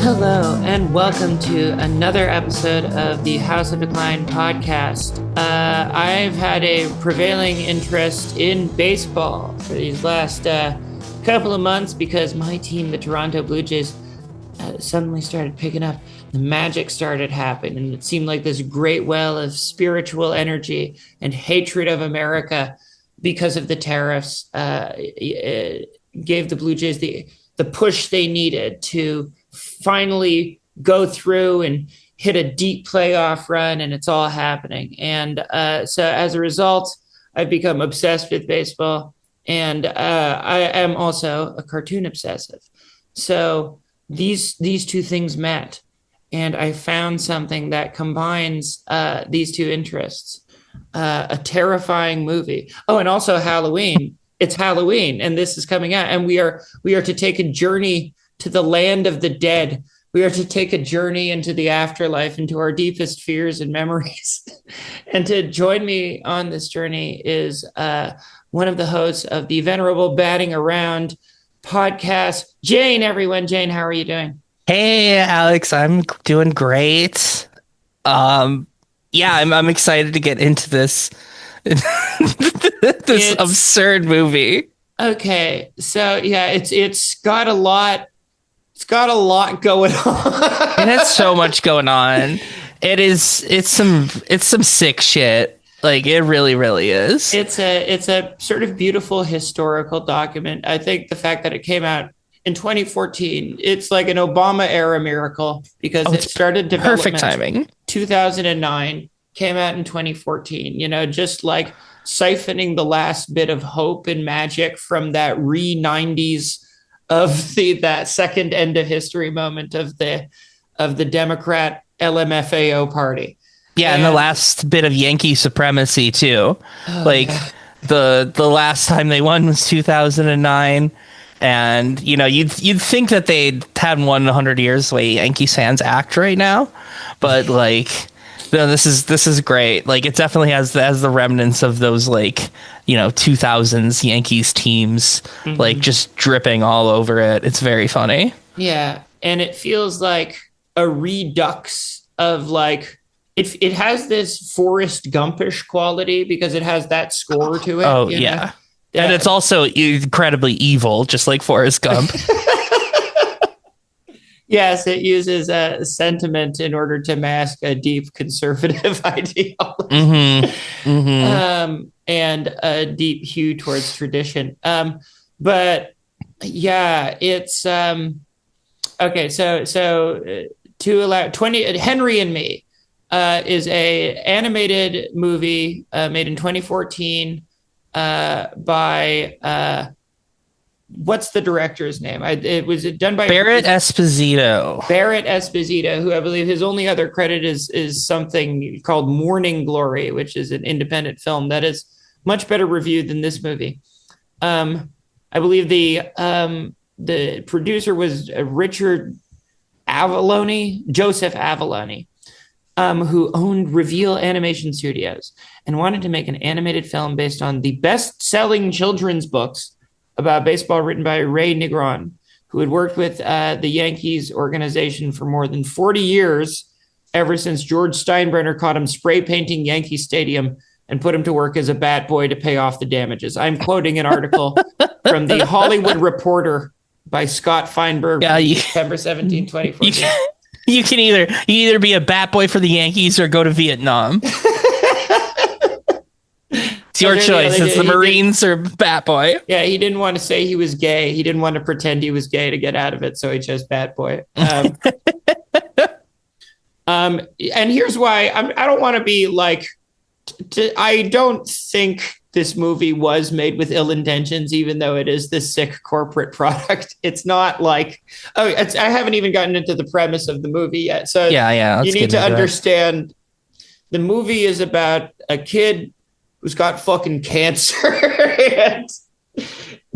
Hello, and welcome to another episode of the House of Decline podcast. I've had a prevailing interest in baseball for these last couple of months because my team, the Toronto Blue Jays, suddenly started picking up. The magic started happening, and it seemed like this great well of spiritual energy and hatred of America because of the tariffs gave the Blue Jays the push they needed to finally go through and hit a deep playoff run, and it's all happening. And so as a result, I've become obsessed with baseball, and I am also a cartoon obsessive. So these two things met, and I found something that combines these two interests, a terrifying movie. Oh, and also Halloween. It's Halloween, and this is coming out, and we are to take a journey to the land of the dead. We are to take a journey into the afterlife, into our deepest fears and memories. And to join me on this journey is one of the hosts of the Venerable Batting Around podcast, Jane, everyone. Jane, how are you doing? Hey, Alex, I'm doing great. I'm excited to get into this this absurd movie. Okay, so yeah, it's got a lot. It's got a lot going on. It has so much going on. It's some sick shit. Like, it really, really is. It's a sort of beautiful historical document. I think the fact that it came out in 2014, it's like an Obama era miracle because it started development. Perfect timing. 2009, came out in 2014. You know, just like siphoning the last bit of hope and magic from that re-90s of that second end of history moment of the Democrat LMFAO party. Yeah, and the last bit of Yankee supremacy too. The last time they won was 2009, and you know, you'd think that they hadn't won in 100 years the way Yankee fans act right now, but like, no, this is great. Like, it definitely has the remnants of those, like, you know, 2000s Yankees teams, like, just dripping all over it. It's very funny. Yeah, and it feels like a redux of, like, it has this Forrest Gumpish quality because it has that score to it. Oh, yeah. And it's also incredibly evil, just like Forrest Gump. Yes, it uses a sentiment in order to mask a deep conservative ideology and a deep hue towards tradition. But yeah, it's okay. So to allow 20 Henry and Me is a animated movie made in 2014 by. What's the director's name? It was done by Barrett Esposito. Barrett Esposito, who I believe his only other credit is something called Morning Glory, which is an independent film that is much better reviewed than this movie. I believe the producer was Joseph Avalone, who owned Reveal Animation Studios and wanted to make an animated film based on the best-selling children's books about baseball written by Ray Negron, who had worked with the Yankees organization for more than 40 years, ever since George Steinbrenner caught him spray painting Yankee Stadium and put him to work as a bat boy to pay off the damages. I'm quoting an article from the Hollywood Reporter by Scott Feinberg, September 17, 2014. You can either be a bat boy for the Yankees or go to Vietnam. It's your choice. It's the Marines or Bat Boy. Yeah, he didn't want to say he was gay. He didn't want to pretend he was gay to get out of it, so he chose Bat Boy. And here's why. I don't want to be like... I don't think this movie was made with ill intentions, even though it is this sick corporate product. It's not like... I haven't even gotten into the premise of the movie yet. So yeah, you need to understand the movie is about a kid who's got fucking cancer. And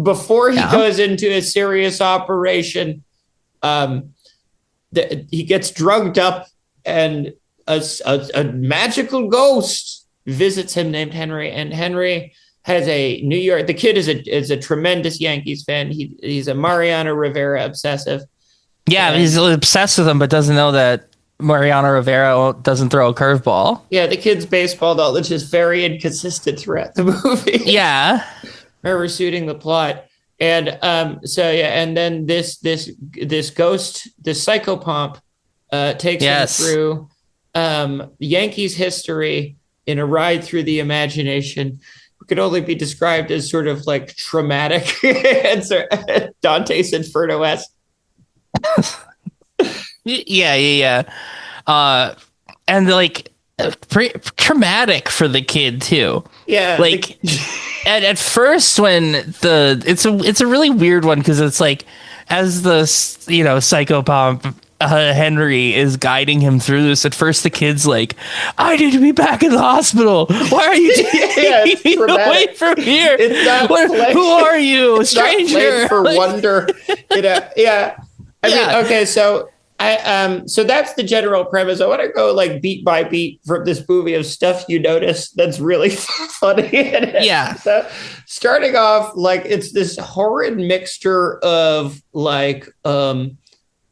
before he goes into a serious operation, he gets drugged up, and a magical ghost visits him named Henry. And Henry has a New York. The kid is a tremendous Yankees fan. He's a Mariano Rivera obsessive, Yeah, And he's obsessed with him, but doesn't know that Mariano Rivera doesn't throw a curveball. yeah, the kid's baseball knowledge is very inconsistent throughout the movie. Yeah. Remember suiting the plot. And so yeah, and then this ghost, this psychopomp takes them Yes. through Yankees history in a ride through the imagination. It could only be described as sort of like traumatic and Dante's Inferno-esque. Yeah. Uh, and like traumatic for the kid too. Yeah. Like at first when it's a really weird one because it's like as the psychopomp Henry is guiding him through this. At first, the kid's like, "I need to be back in the hospital. Why are you taking me away from here? Who are you, a stranger?" For wonder, yeah. I mean, okay, so so that's the general premise. I want to go like beat by beat from this movie of stuff you notice that's really funny in it. Yeah. So starting off, like it's this horrid mixture of like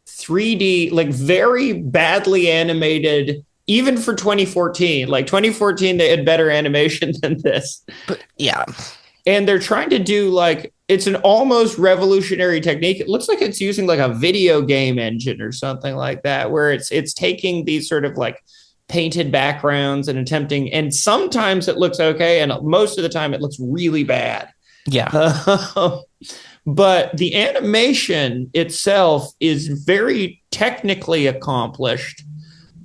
3D, like very badly animated, even for 2014. Like 2014, they had better animation than this. But yeah. And they're trying to do like, it's an almost revolutionary technique. It looks like it's using like a video game engine or something like that, where it's taking these sort of like painted backgrounds and attempting, and sometimes it looks okay, and most of the time it looks really bad. Yeah. But the animation itself is very technically accomplished,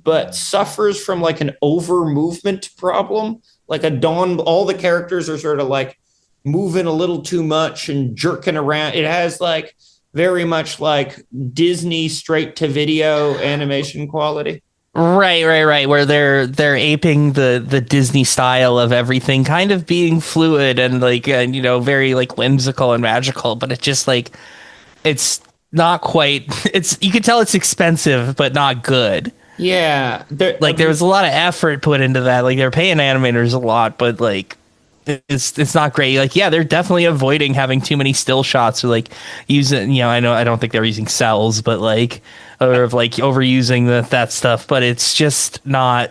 but suffers from like an over movement problem. Like all the characters are sort of like moving a little too much and jerking around. It has like very much like Disney straight to video animation quality. Right. Where they're aping the Disney style of everything, kind of being fluid and like very like whimsical and magical, but it just like it's not quite. It's you could tell it's expensive, but not good. Yeah, there was a lot of effort put into that. Like they're paying animators a lot, but like it's not great. Like they're definitely avoiding having too many still shots or like using I don't think they're using cells, but like. Or of like overusing that stuff, but it's just not.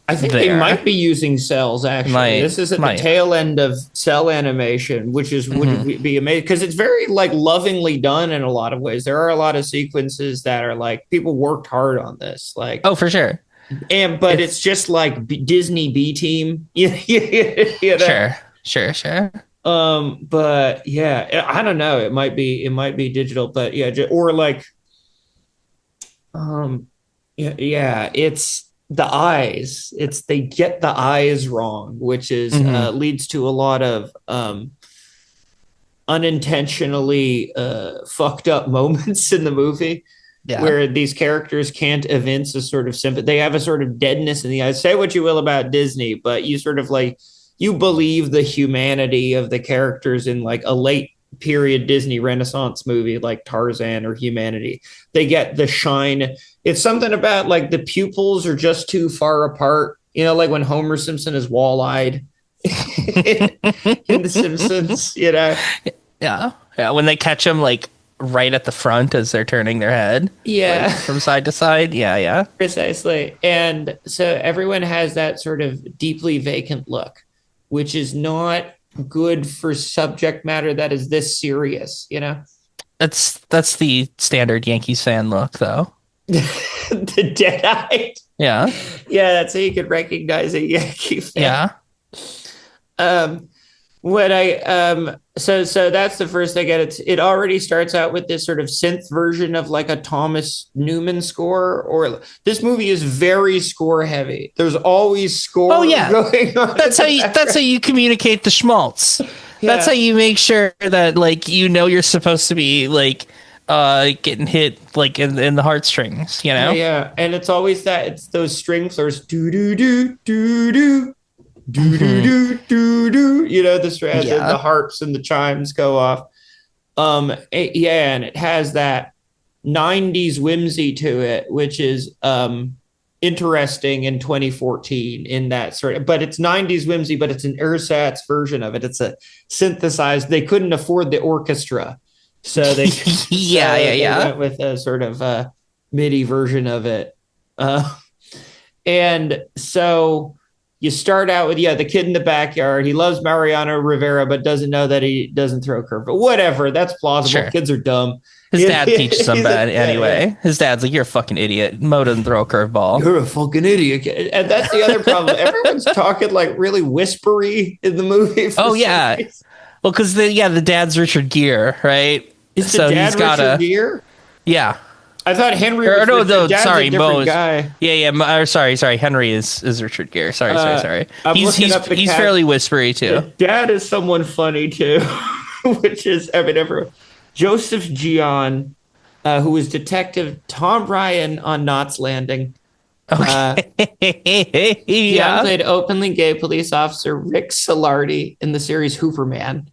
I think they might be using cells. Actually, this is at the tail end of cell animation, which is would be amazing because it's very like lovingly done in a lot of ways. There are a lot of sequences that are like people worked hard on this, like for sure. But it's just like Disney B team, Sure. But yeah, I don't know. It might be digital, but yeah, or like. It's the eyes. They get the eyes wrong, which is leads to a lot of unintentionally fucked up moments in the movie, where these characters can't evince a sort of sympathy. They have a sort of deadness in the eyes. Say what you will about Disney, but you sort of like you believe the humanity of the characters in like a late period Disney Renaissance movie like Tarzan or Humanity. They get the shine. It's something about like the pupils are just too far apart. Like when Homer Simpson is wall-eyed in The Simpsons, Yeah. When they catch him like right at the front as they're turning their head. Yeah. Like, from side to side. Yeah. Precisely. And so everyone has that sort of deeply vacant look, which is not good for subject matter that is this serious, That's the standard Yankees fan look, though. The dead-eyed. Yeah, that's how you could recognize a Yankee fan. Yeah. What I so that's the first thing. It already starts out with this sort of synth version of like a Thomas Newman score, or this movie is very score heavy. There's always score going on. That's how you communicate the schmaltz. Yeah. That's how you make sure that like you're supposed to be like getting hit like in the heartstrings, Yeah, and it's always it's those string flares do do do do do. The harps and the chimes go off. And it has that 90s whimsy to it, which is interesting in 2014 in that sort of, but it's 90s whimsy, but it's an ersatz version of it. It's a synthesized, they couldn't afford the orchestra. So they Yeah. went with a sort of MIDI version of it. And so you start out with the kid in the backyard. He loves Mariano Rivera, but doesn't know that he doesn't throw a curveball. Whatever, that's plausible. Sure. Kids are dumb. His dad teaches him that anyway. His dad's like, "You're a fucking idiot. Mo doesn't throw a curveball. You're a fucking idiot." And that's the other problem. Everyone's talking like really whispery in the movie. Oh yeah. Well, because the dad's Richard Gere, right? Is the dad Richard Gere? Yeah. I thought Henry was sorry, a different guy. Yeah. Sorry. Henry is Richard Gere. Sorry. He's fairly whispery too. The dad is someone funny too, which is everyone. Joseph Gian, who was Detective Tom Ryan on Knots Landing. Okay. He played openly gay police officer Rick Salardi in the series Hooverman.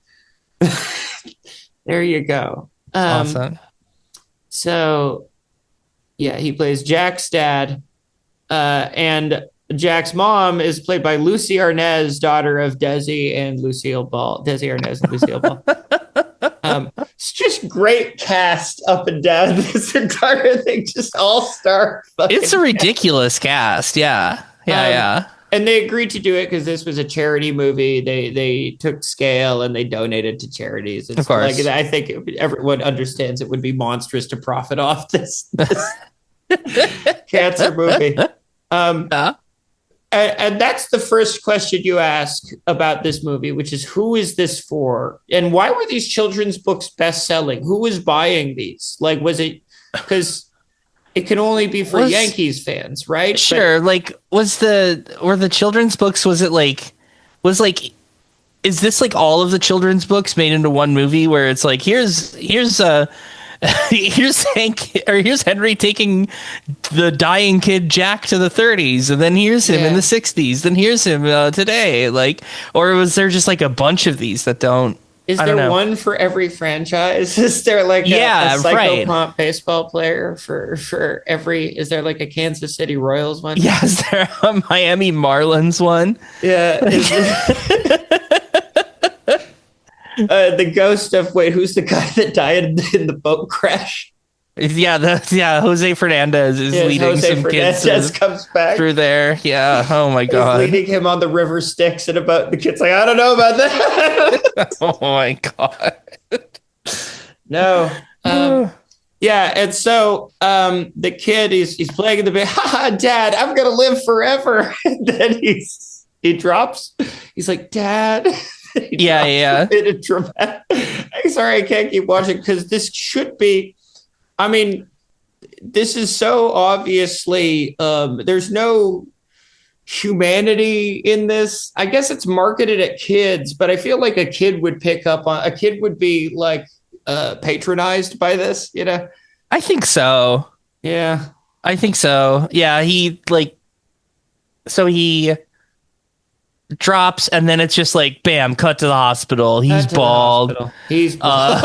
There you go. Awesome. So, he plays Jack's dad, and Jack's mom is played by Lucy Arnaz, daughter of Desi and Lucille Ball. Desi Arnaz and Lucille Ball. It's just great cast up and down this entire thing, just all-star. It's a ridiculous cast. Yeah. And they agreed to do it because this was a charity movie. They took scale and they donated to charities. It's of course. I think everyone understands it would be monstrous to profit off this cancer movie. And that's the first question you ask about this movie, which is, who is this for? And why were these children's books best-selling? Who was buying these? Like, was it because it can only be for Yankees fans, right? Sure. Were the children's books, is this like all of the children's books made into one movie where it's like, here's here's Henry taking the dying kid Jack to the 30s, and then here's him in the 60s, then here's him today, or was there just like a bunch of these that don't? Is there one for every franchise? Is there like a psychopomp baseball player for every? Is there like a Kansas City Royals one? Yeah, is there a Miami Marlins one? Yeah. The ghost of who's the guy that died in the boat crash? Jose Fernandez is leading some kids comes back through there. Yeah. Oh my God. He's leading him on the river Styx and about the kid's like, I don't know about that. Oh my God. No. And so the kid he's playing in the bed. Dad, I'm gonna live forever. And then he drops. He's like, Dad. Yeah. I'm sorry, I can't keep watching because this should be. I mean, this is so obviously there's no humanity in this. I guess it's marketed at kids, but I feel like a kid would be like patronized by this, I think so. Yeah. I think so. Yeah, he drops, and then it's just like, bam, cut to the hospital. He's bald. He's bald.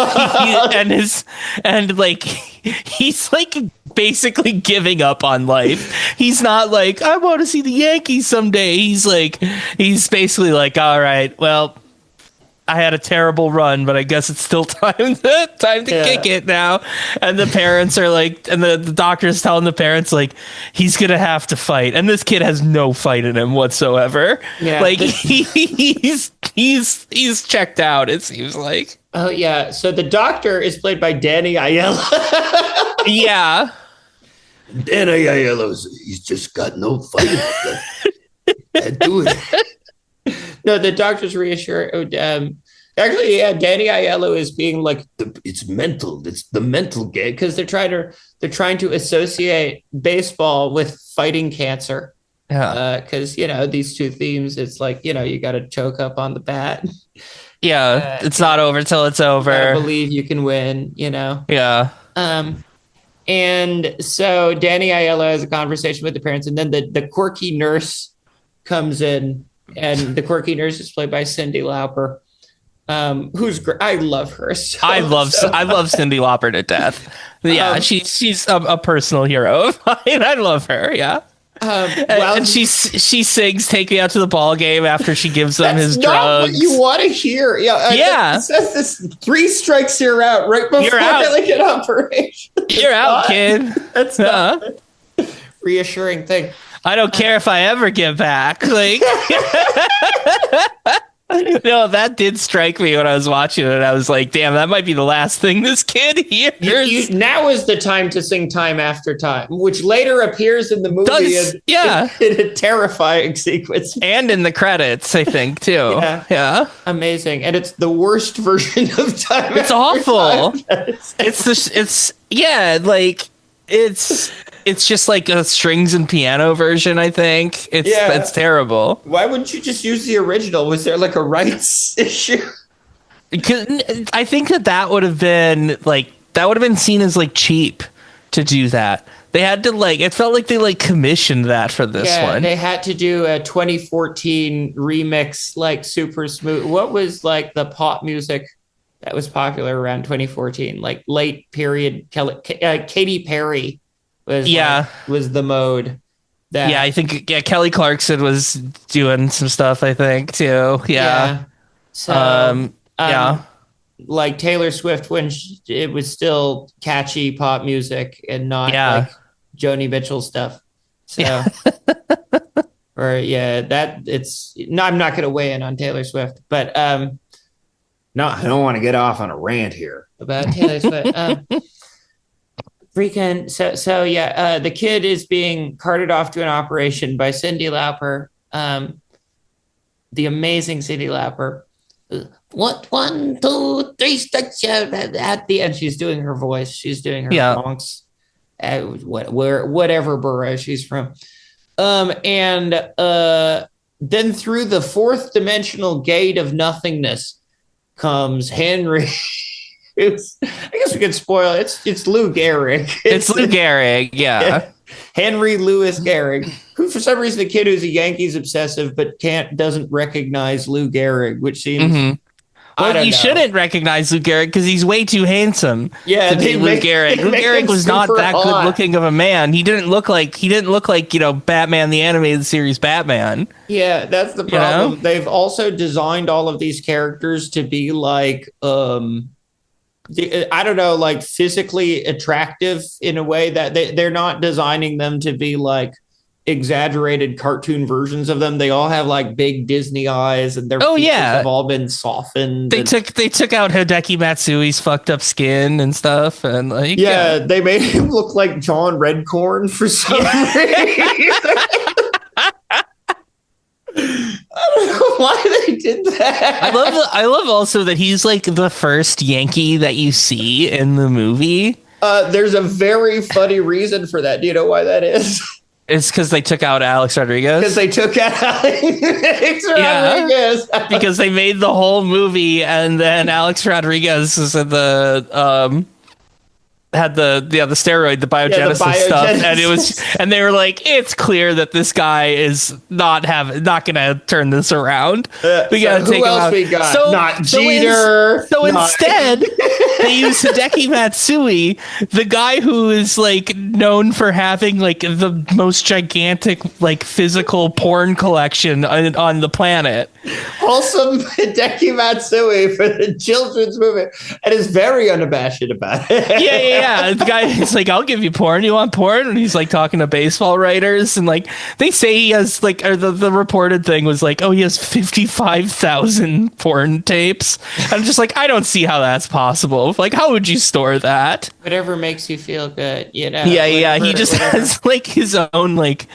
He's like basically giving up on life. He's not like, I want to see the Yankees someday. He's basically like, all right, well, I had a terrible run, but I guess it's still time to kick it now. And the parents are like, and the doctor's telling the parents like, he's gonna have to fight, and this kid has no fight in him whatsoever. Yeah, like he's checked out. It seems like. Oh yeah. So the doctor is played by Danny Aiello. Yeah. Danny Aiello, he's just got no fight. Can't do it. No, the doctor's reassured. Actually, Danny Aiello is being like, it's mental. It's the mental gig because they're trying to associate baseball with fighting cancer. Yeah. Because these two themes, it's like you got to choke up on the bat. Yeah, it's not over till it's over. I believe you can win. Yeah. And so Danny Aiello has a conversation with the parents, and then the quirky nurse comes in. And the quirky nurse is played by Cyndi Lauper, who's great. I love her. I love Cyndi Lauper to death. Yeah, she's a personal hero of mine. I love her. Yeah. And she sings "Take Me Out to the Ball Game" after she gives them his drugs. Not what you want to hear. Yeah. It says this 3 strikes you're out right before like an operation. You're out, kid. That's not a reassuring thing. I don't care if I ever get back. Like, no, that did strike me when I was watching it. I was like, damn, that might be the last thing this kid hears. Now is the time to sing Time After Time, which later appears in the movie in a terrifying sequence. And in the credits, I think, too. Yeah. Amazing. And it's the worst version of Time It's awful. It's just like a strings and piano version, I think. It's terrible. Why wouldn't you just use the original? Was there like a rights issue? I think that would have been seen as like cheap to do that. They had to it felt like they commissioned that for this one. They had to do a 2014 remix, like super smooth. What was like the pop music that was popular around 2014? Like late period, Katy Perry. Was the mode that I think Kelly Clarkson was doing some stuff, I think, too. So like Taylor Swift when it was still catchy pop music and not like Joni Mitchell stuff. So I'm not going to weigh in on Taylor Swift, but no, I don't want to get off on a rant here about Taylor Swift. The kid is being carted off to an operation by Cyndi Lauper, the amazing Cyndi Lauper. What 1, 2, 3 strikes at the end? She's doing her voice. She's doing her songs. Whatever borough she's from. Then through the 4th dimensional gate of nothingness comes Henry. I guess we could spoil it. It's Lou Gehrig. It's Lou Gehrig, yeah. Henry Louis Gehrig, who for some reason a kid who's a Yankees obsessive but doesn't recognize Lou Gehrig, which seems. Mm-hmm. Well, you shouldn't recognize Lou Gehrig because he's way too handsome. Yeah, to be Lou Gehrig. Lou Gehrig was not that good looking of a man. He didn't look like Batman the animated series Batman. Yeah, that's the problem. They've also designed all of these characters to be like I don't know, like physically attractive in a way that they're not designing them to be like exaggerated cartoon versions of them. They all have like big Disney eyes and their features have all been softened. They took out Hideki Matsui's fucked up skin and stuff. And they made him look like John Redcorn for some reason. I don't know why they did that. I love also that he's like the first Yankee that you see in the movie. There's a very funny reason for that. Do you know why that is? It's because they took out Alex Rodriguez. Because they took out Alex Rodriguez. Because they made the whole movie, and then Alex Rodriguez was in the had the steroid, the biogenesis stuff, and they were like, it's clear that this guy is not gonna turn this around. We gotta take him out. We got? Not Jeter. Instead, they use Hideki Matsui, the guy who is like known for having like the most gigantic like physical porn collection on the planet. Wholesome Hideki Matsui for the children's movie, and is very unabashed about it. Yeah. The guy is like, I'll give you porn. You want porn? And he's like talking to baseball writers, and like they say he has like, or the reported thing was like, oh, he has 55,000 porn tapes. I'm just like, I don't see how that's possible. Like, how would you store that? Whatever makes you feel good, you know? Yeah. He just has like his own like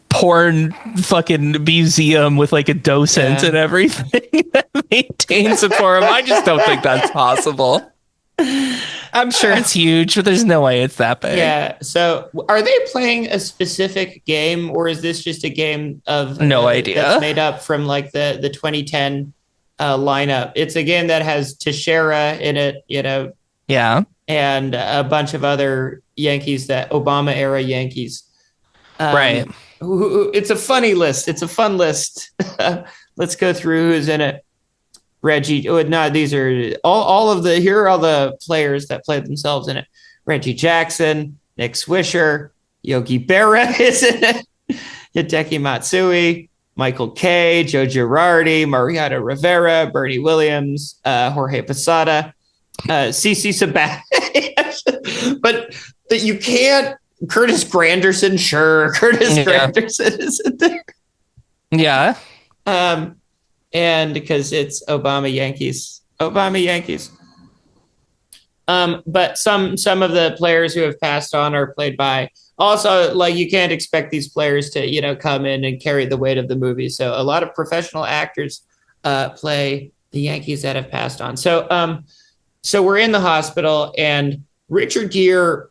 porn fucking museum with like a docent and everything that maintains it for him. I just don't think that's possible. I'm sure it's huge, but there's no way it's that big. Yeah. So are they playing a specific game, or is this just a game of no idea that's made up from like the 2010 lineup? It's a game that has Teixeira in it, you know. Yeah. And a bunch of other Yankees, that Obama era Yankees. Right. It's a funny list. It's a fun list. Let's go through who's in it. Reggie, these are all of the, here are all the players that played themselves in it. Reggie Jackson, Nick Swisher, Yogi Berra is in it. Hideki Matsui, Michael Kay, Joe Girardi, Mariano Rivera, Bernie Williams, Jorge Posada, CC Sabat. But you can't. Curtis Granderson, sure. Curtis Granderson isn't there. Yeah. And because it's Obama Yankees. But some of the players who have passed on are played by. Also, like, you can't expect these players to, come in and carry the weight of the movie. So a lot of professional actors play the Yankees that have passed on. So we're in the hospital, and Richard Gere.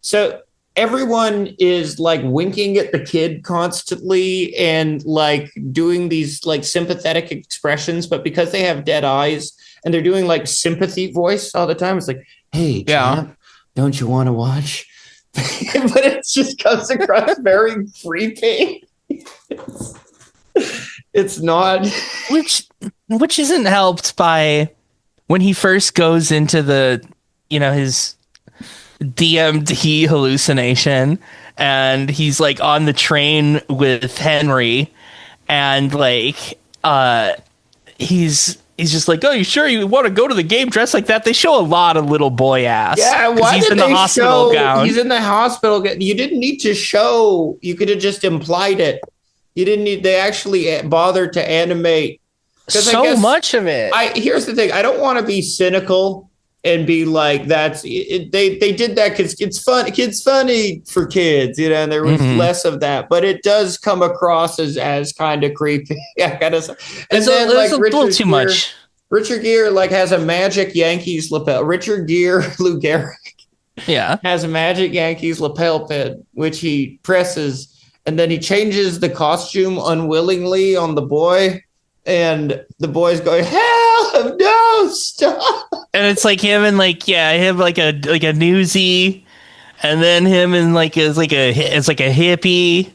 So everyone is like winking at the kid constantly and like doing these like sympathetic expressions, but because they have dead eyes and they're doing like sympathy voice all the time, it's like, hey, champ, don't you want to watch? But it just comes across very creepy. It's not. Which isn't helped by when he first goes into the, his DMT hallucination, and he's like on the train with Henry, and like he's just like, oh, you sure you want to go to the game dressed like that? They show a lot of little boy ass. Yeah, why he's did in the they hospital gown. He's in the hospital. You didn't need to show. You could have just implied it. You didn't need. They actually bothered to animate so much of it. Here's the thing. I don't want to be cynical and be like, that's it. They did that because it's fun. It's funny for kids, and there was less of that, but it does come across as kind of creepy. I gotta say. And it's then a little too much. Richard Gere like has a magic Yankees lapel. Richard Gere, Lou Gehrig, has a magic Yankees lapel pin, which he presses, and then he changes the costume unwillingly on the boy. And the boy's going, hell no, stop. And it's like him and him like a newsie, and then him and it's like a hippie,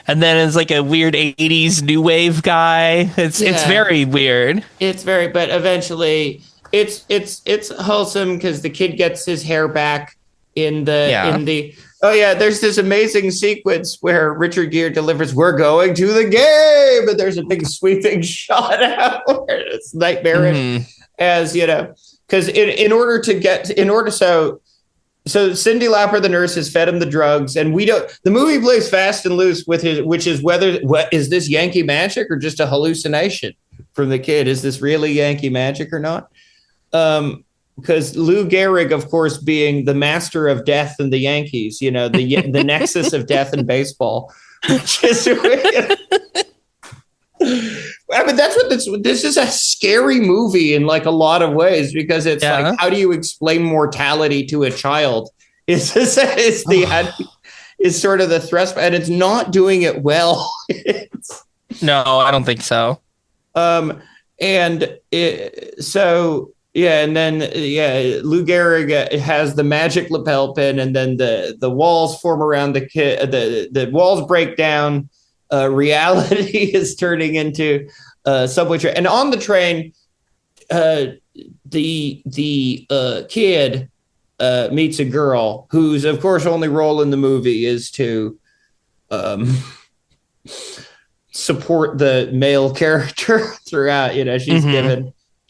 and then it's like a weird 80s new wave guy. It's very weird. But eventually it's wholesome because the kid gets his hair back in the there's this amazing sequence where Richard Gere delivers, we're going to the game, and there's a big sweeping shot out where it's nightmarish, as because so Cyndi Lauper, the nurse, has fed him the drugs, and the movie plays fast and loose with which is what is this Yankee magic or just a hallucination from the kid? Is this really Yankee magic or not? Because Lou Gehrig, of course, being the master of death in the Yankees, the nexus of death in baseball, which is, I mean, that's what this is, a scary movie in like a lot of ways, because it's like, how do you explain mortality to a child? Is sort of the thrust, and it's not doing it well. No, I don't think so. And then Lou Gehrig has the magic lapel pin, and then the walls form around the kid. The walls break down. Reality is turning into subway train, and on the train, the kid meets a girl whose, of course, only role in the movie is to support the male character throughout.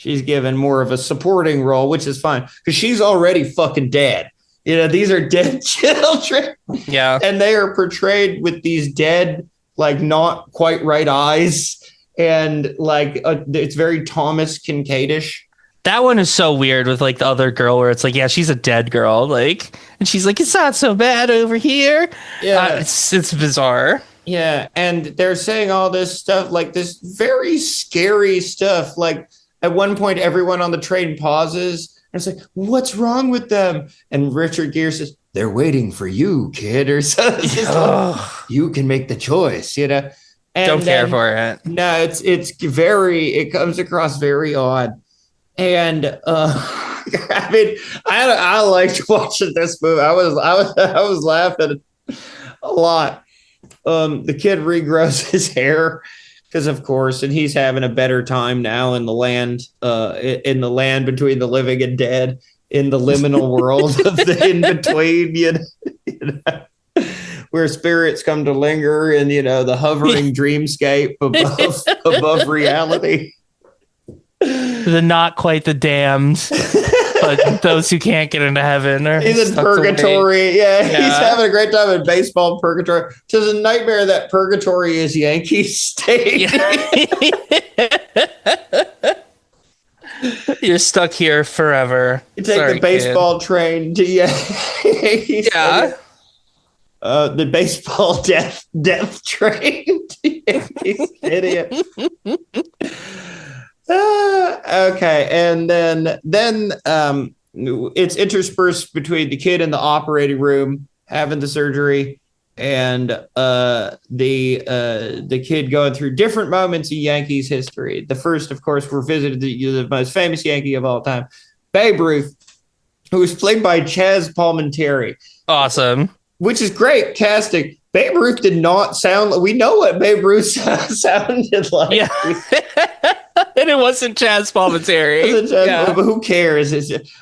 She's given more of a supporting role, which is fine because she's already fucking dead. These are dead children. Yeah. And they are portrayed with these dead, like, not quite right eyes. And like, it's very Thomas Kinkade-ish. That one is so weird with like the other girl where it's like, yeah, she's a dead girl. Like, and she's like, it's not so bad over here. Yeah. It's bizarre. Yeah. And they're saying all this stuff, like this very scary stuff. Like, at one point, everyone on the train pauses and it's like, what's wrong with them? And Richard Gere says, they're waiting for you, kid, or something. Like, you can make the choice, And don't care for it. No, it comes across very odd. And I mean, I liked watching this movie. I was laughing a lot. The kid regrows his hair, because of course, and he's having a better time now in the land between the living and dead, in the liminal world of the in between. where spirits come to linger in, the hovering dreamscape above reality. The not quite the damned, but those who can't get into heaven. He's in purgatory. Yeah, he's having a great time in baseball purgatory. So it's a nightmare that purgatory is Yankee Stadium. You're stuck here forever. You take the baseball train to Yankee Stadium. The baseball death train to Yankee Stadium. Okay, and then it's interspersed between the kid in the operating room having the surgery and the kid going through different moments in Yankees history. The first, of course, we're visited the most famous Yankee of all time, Babe Ruth, who was played by Chaz Palminteri. Awesome. Which is great casting. Babe Ruth did not sound. We know what Babe Ruth sounded like. Yeah. And it wasn't Chaz Palminteri. But who cares?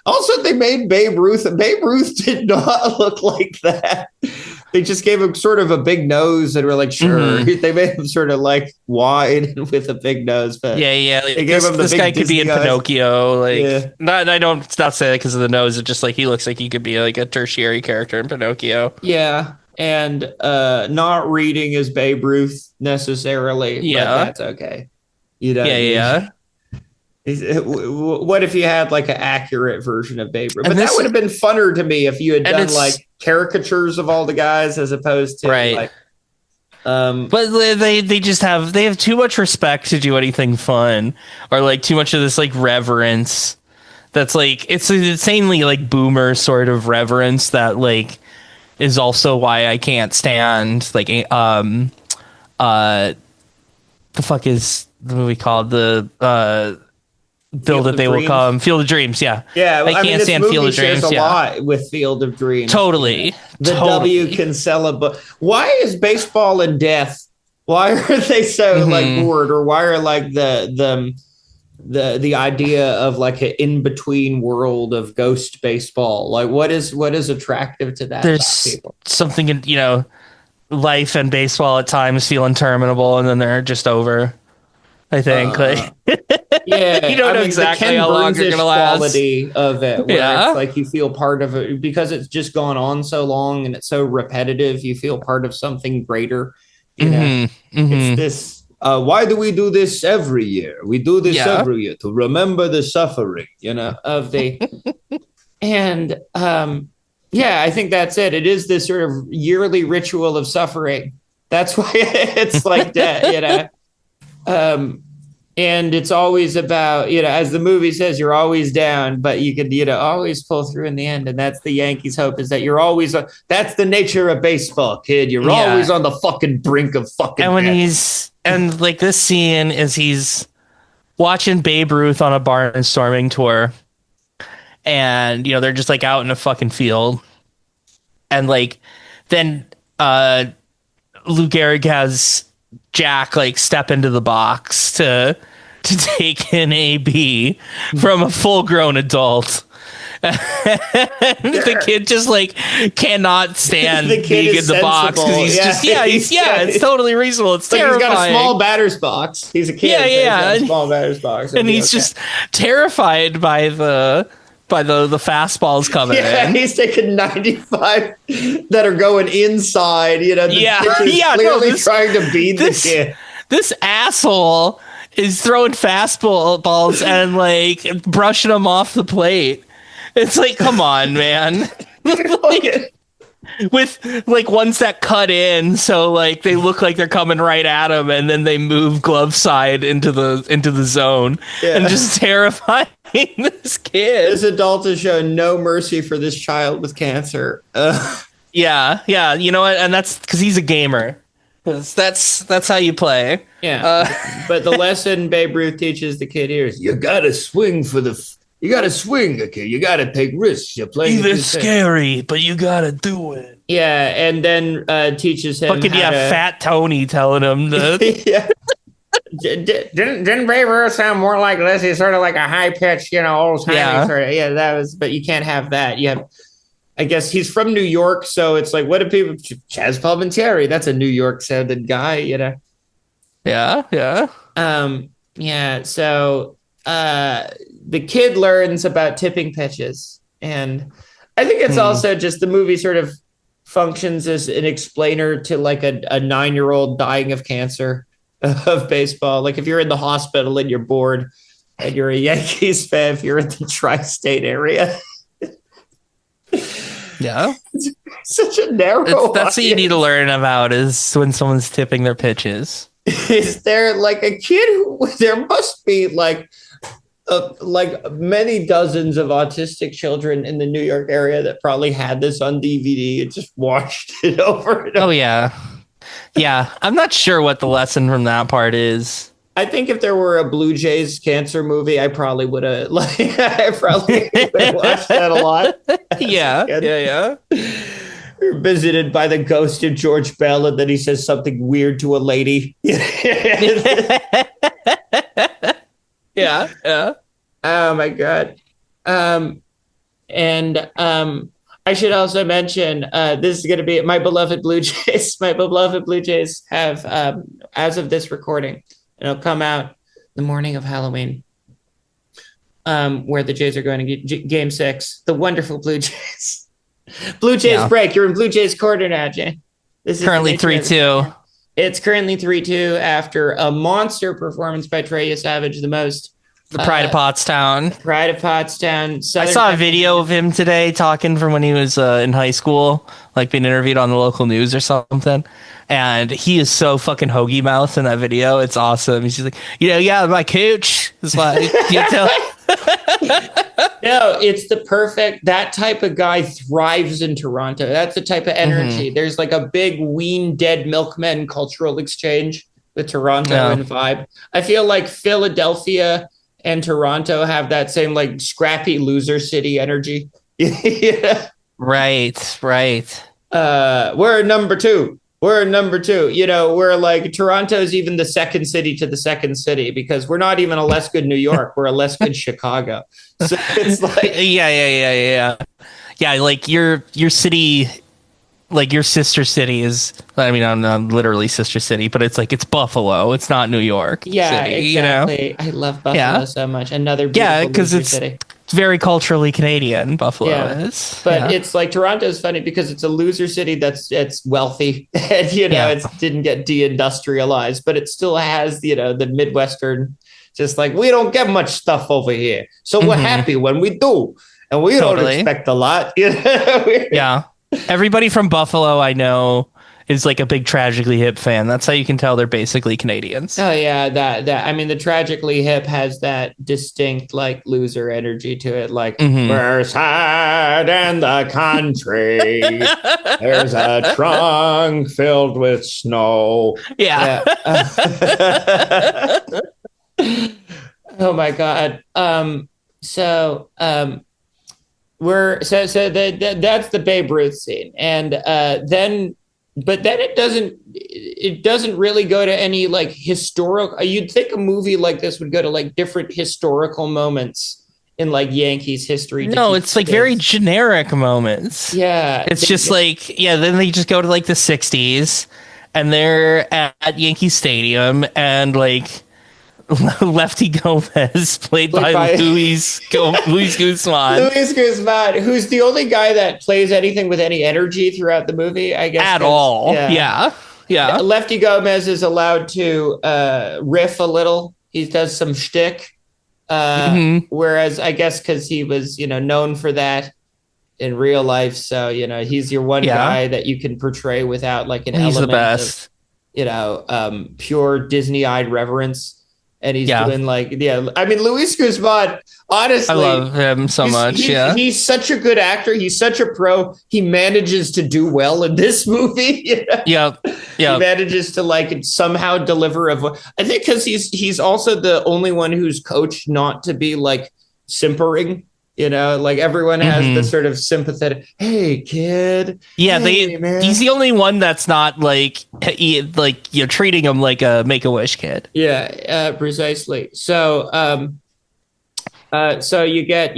Also, they made Babe Ruth. Babe Ruth did not look like that. They just gave him sort of a big nose and were like, sure. Mm-hmm. They made him sort of like wide and with a big nose. But yeah. They gave him this guy could be in Pinocchio. I don't not say that because of the nose. It's just like he looks like he could be like a tertiary character in Pinocchio. Yeah. And not reading as Babe Ruth necessarily. Yeah. But that's okay. Yeah. What if you had like an accurate version of Babe Ruth? But that would have been funner to me if you had done like caricatures of all the guys as opposed to like. But they have too much respect to do anything fun, or like too much of this like reverence. That's like it's an insanely like boomer sort of reverence that like is also why I can't stand like the fuck is the movie called the Build It They Will Come, Field of Dreams. Yeah. I can't stand Field of Dreams. A lot with Field of Dreams. Totally. W can sell a book. Why is baseball and death? Why are they so like bored, or why are like the idea of like an in between world of ghost baseball? Like what is attractive to that? There's something in life and baseball at times feel interminable, and then they're just over. I think yeah, you don't know exactly how long you're gonna last. Quality of it, where it's like you feel part of it because it's just gone on so long and it's so repetitive. You feel part of something greater. It's this. Why do we do this every year? We do this every year to remember the suffering, of the. And I think that's it. It is this sort of yearly ritual of suffering. That's why it's like that, and it's always about, as the movie says, you're always down, but you could, always pull through in the end. And that's the Yankees' hope, is that you're always, that's the nature of baseball, kid. You're always on the fucking brink of fucking. And when and like this scene is he's watching Babe Ruth on a barnstorming tour, and, they're just like out in a fucking field. And like, then Lou Gehrig has Jack like step into the box to take an AB from a full-grown adult. The kid just like cannot stand being in the box because he's it's totally reasonable. It's terrifying. He's got a small batter's box. He's a kid. So he's got a small batter's box, and he's just terrified by the fastballs coming in. He's taking 95 that are going inside. Clearly trying to beat the kid. This asshole is throwing fastballs and like brushing them off the plate. It's like, come on, man. With like ones that cut in, so like they look like they're coming right at him, and then they move glove side into the zone, and just terrifying this kid. This adult has shown no mercy for this child with cancer. Yeah, you know what? And that's because he's a gamer. That's how you play. Yeah, but the lesson Babe Ruth teaches the kid here is you gotta swing you gotta swing, okay? You gotta take risks. You're playing. It's scary, but you gotta do it. Yeah, and then teaches him. Fucking Fat Tony telling him that. Didn't Babe Ruth sound more like this? He's sort of like a high pitched, old timey sort of. Yeah, that was. But you can't have that. You have. I guess he's from New York, so it's like, what do people? Chaz Palminteri, that's a New York sounded guy, Yeah. Yeah. So the kid learns about tipping pitches, and I think it's also just the movie sort of functions as an explainer to like a 9-year-old dying of cancer of baseball. Like if you're in the hospital and you're bored and you're a Yankees fan, if you're in the tri-state area. Yeah. Such a narrow that's what you need to learn about is when someone's tipping their pitches. Is there like a kid who there must be like many dozens of autistic children in the New York area that probably had this on DVD and just watched it over and over. Oh yeah, I'm not sure what the lesson from that part is. I think if there were a Blue Jays cancer movie, I probably would have watched that a lot. Yeah. We're visited by the ghost of George Bell, and then he says something weird to a lady. Yeah. Oh my God. I should also mention this is going to be my beloved Blue Jays. My beloved Blue Jays have, as of this recording, it'll come out the morning of Halloween, where the Jays are going to Game 6. The wonderful Blue Jays. Blue Jays break. You're in Blue Jays quarter now, Jay. This is currently 3-2. It's currently 3-2 after a monster performance by Trey Savage, the most. The Pride of Pottstown. Pride of Pottstown. I saw a video of him today talking from when he was in high school, like being interviewed on the local news or something. And he is so fucking hoagie mouth in that video. It's awesome. He's just like, my coach is like, No, it's the perfect, that type of guy thrives in Toronto. That's the type of energy. There's like a big wean dead milkmen cultural exchange with Toronto and vibe. I feel like Philadelphia and Toronto have that same like scrappy loser city energy. Right. We're number two. We're like Toronto's even the second city to the second city because we're not even a less good New York. We're a less good Chicago. So it's like yeah. Like your city, like your sister city is. I mean, I'm not literally sister city, but it's like it's Buffalo. It's not New York. Yeah, City, exactly. I love Buffalo so much. Another beautiful because it's city. It's very culturally Canadian. Buffalo is, but it's like Toronto's funny because it's a loser city it's wealthy and it didn't get deindustrialized, but it still has the Midwestern. Just like we don't get much stuff over here, so we're happy when we do, and we don't expect a lot. Yeah, everybody from Buffalo I know is like a big Tragically Hip fan. That's how you can tell they're basically Canadians. Oh yeah, that I mean the Tragically Hip has that distinct like loser energy to it. Like we're sad in the country. There's a trunk filled with snow. Yeah. Oh my God. That's the Babe Ruth scene, and then it doesn't really go to any like historical. You'd think a movie like this would go to like different historical moments in like Yankees history. No, it's like very generic moments. Yeah, it's just like then they just go to like the 60s and they're at Yankee Stadium and like Lefty Gomez, played by Luis Guzman. Luis Guzman, who's the only guy that plays anything with any energy throughout the movie, I guess. At all. Yeah. Lefty Gomez is allowed to riff a little. He does some shtick. Whereas I guess because he was, known for that in real life. So, he's your one guy that you can portray without like an he's element the best. of, pure Disney-eyed reverence. And he's doing like, I mean, Luis Guzman, honestly, I love him so much. He's such a good actor. He's such a pro. He manages to do well in this movie. Yep. He manages to like somehow deliver I think because he's also the only one who's coached not to be like simpering. Like everyone has the sort of sympathetic, hey kid. Yeah, man. He's the only one that's not like you're treating him like a Make-A-Wish kid. Yeah, precisely. So, so you get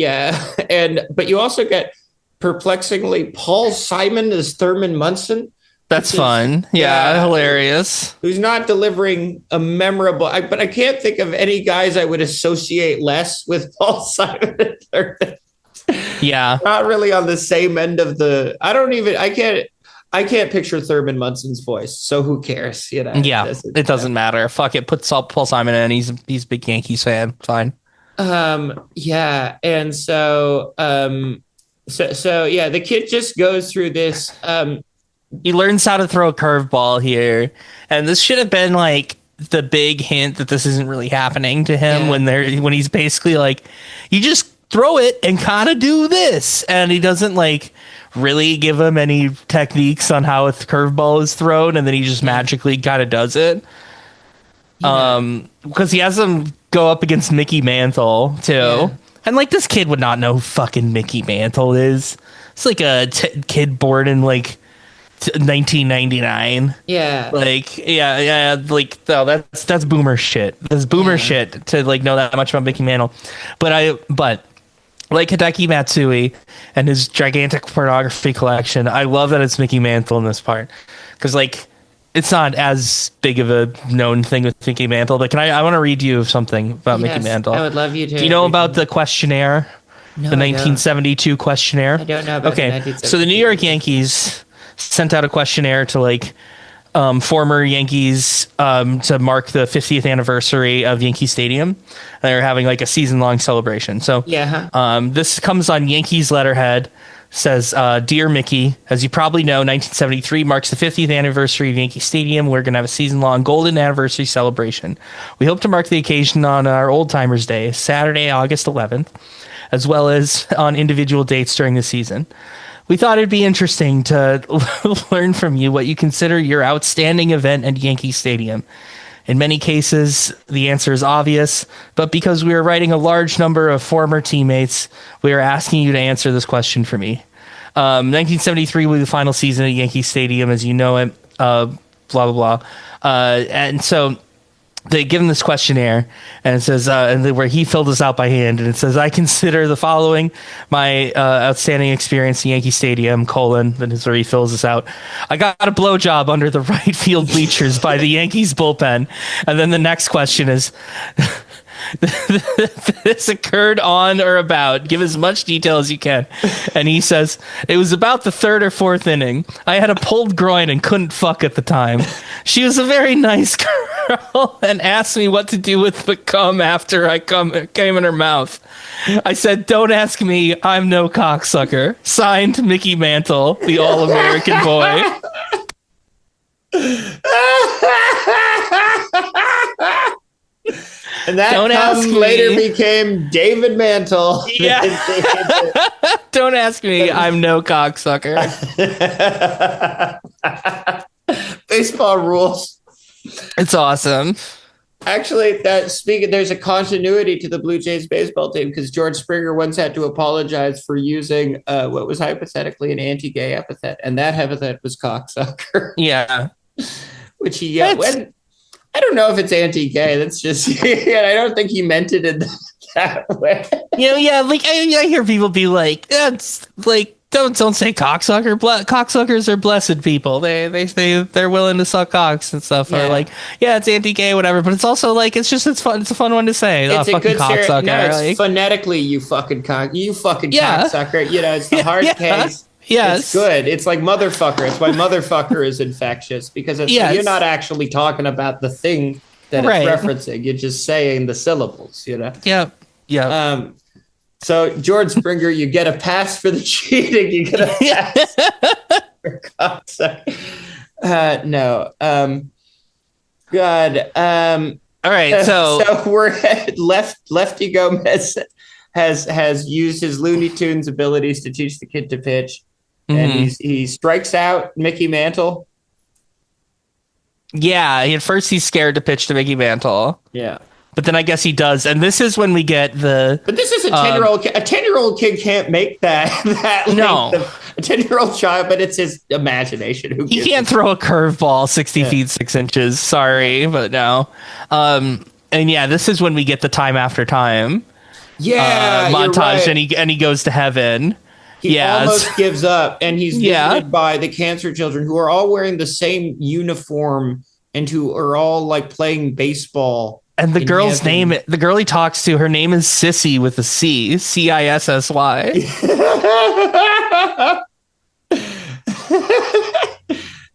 but you also get perplexingly, Paul Simon as Thurman Munson. That's fun. Yeah, hilarious. Who's not delivering a memorable... but I can't think of any guys I would associate less with Paul Simon and Thurman. Yeah. Not really on the same end of the... I can't picture Thurman Munson's voice, so who cares? You know? Yeah, it doesn't matter. Fuck it. Put Paul Simon in. He's a big Yankees fan. Fine. Yeah, and so the kid just goes through this... he learns how to throw a curveball here, and this should have been like the big hint that this isn't really happening to him when he's basically like, you just throw it and kind of do this, and he doesn't like really give him any techniques on how a curveball is thrown, and then he just magically kind of does it. Because he has him go up against Mickey Mantle too, and like this kid would not know who fucking Mickey Mantle is. It's like a kid born in like 1999. Like that's boomer shit. That's boomer shit to like know that much about Mickey Mantle. But like Hideki Matsui and his gigantic pornography collection, I love that it's Mickey Mantle in this part, because like it's not as big of a known thing with Mickey Mantle. But I want to read you something about Mickey Mantle. I would love you to. Do you know about the questionnaire? No, the 1972 questionnaire? I don't know about the so the New York Yankees sent out a questionnaire to like former Yankees to mark the 50th anniversary of Yankee Stadium. They were having like a season-long celebration. So this comes on Yankees letterhead. Says, Dear Mickey, as you probably know, 1973 marks the 50th anniversary of Yankee Stadium. We're going to have a season-long golden anniversary celebration. We hope to mark the occasion on our Old Timers Day, Saturday, August 11th, as well as on individual dates during the season. We thought it'd be interesting to learn from you what you consider your outstanding event at Yankee Stadium. In many cases, the answer is obvious, but because we are writing a large number of former teammates, we are asking you to answer this question for me. 1973 was the final season at Yankee Stadium, as you know it, blah, blah, blah. And so they give him this questionnaire, and it says, where he filled this out by hand, and it says, I consider the following my outstanding experience in Yankee Stadium, then is where he fills this out. I got a blowjob under the right field bleachers by the Yankees bullpen. And then the next question is, this occurred on or about, give as much detail as you can. And he says, it was about the third or fourth inning. I had a pulled groin and couldn't fuck at the time. She was a very nice girl and asked me what to do with the cum after I came in her mouth. I said, don't ask me, I'm no cocksucker. Signed, Mickey Mantle, the all-American boy. And that later became David Mantle. Yeah. Don't ask me. I'm no cocksucker. Baseball rules. It's awesome. Actually, there's a continuity to the Blue Jays baseball team, because George Springer once had to apologize for using what was hypothetically an anti-gay epithet, and that epithet was cocksucker. Yeah. Which he I don't know if it's anti-gay. That's just, I don't think he meant it in that way. Like I hear people be like, "That's like, don't say cocksucker. Cocksuckers are blessed people. They're willing to suck cocks and stuff." Or like, it's anti-gay, whatever. But it's also like, it's a fun one to say. It's a good cocksucker. No, it's like, phonetically, you fucking cocksucker. It's the hard case. Yes. It's good. It's like motherfucker. It's why motherfucker is infectious, because you're not actually talking about the thing that it's referencing. You're just saying the syllables, Yeah. So George Springer, you get a pass for the cheating. You get a pass for cocksucker. No. God. All right. So we're Lefty Gomez has used his Looney Tunes abilities to teach the kid to pitch. And he strikes out Mickey Mantle. Yeah, at first he's scared to pitch to Mickey Mantle. Yeah. But then I guess he does. And this is when we get the... But this is a 10-year-old kid. A 10-year-old kid can't make that no. A 10-year-old child, but it's his imagination. He can't throw a curveball 60 feet 6 inches. Sorry, but no. And this is when we get the time after time. Yeah, montage, right. and he goes to heaven. He almost gives up, and he's visited by the cancer children who are all wearing the same uniform and who are all like playing baseball. And the girl's name, the girl he talks to, her name is Sissy with a C, Cissy.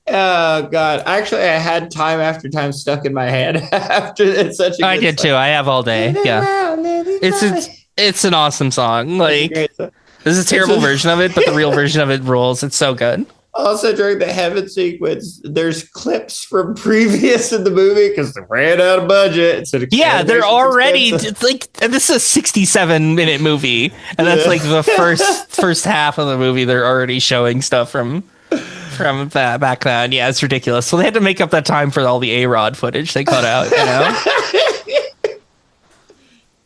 Oh God! Actually, I had Time After Time stuck in my head after it's such a. I did too. I have all day. Yeah, it's an awesome song. Like, this is a terrible version of it, but the real version of it rules. It's so good. Also, during the heaven sequence, there's clips from previous in the movie because they ran out of budget. So they're already it's like, and this is a 67-minute movie, and that's like the first half of the movie. They're already showing stuff from that back then. Yeah, it's ridiculous. So they had to make up that time for all the A-Rod footage they cut out. You know?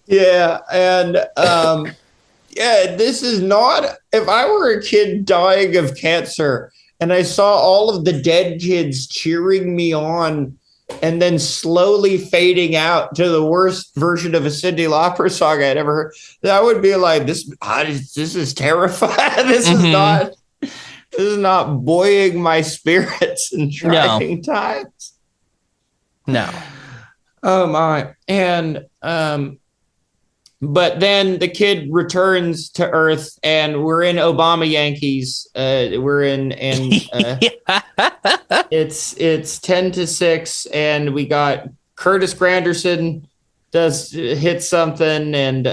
Yeah, and this is not. If I were a kid dying of cancer and I saw all of the dead kids cheering me on and then slowly fading out to the worst version of a Cyndi Lauper song I'd ever heard, that would be like, this is terrifying. This is not buoying my spirits in trying times. No. Oh my. And but then the kid returns to Earth, and we're in Obama Yankees. It's 10-6, and we got Curtis Granderson hit something, and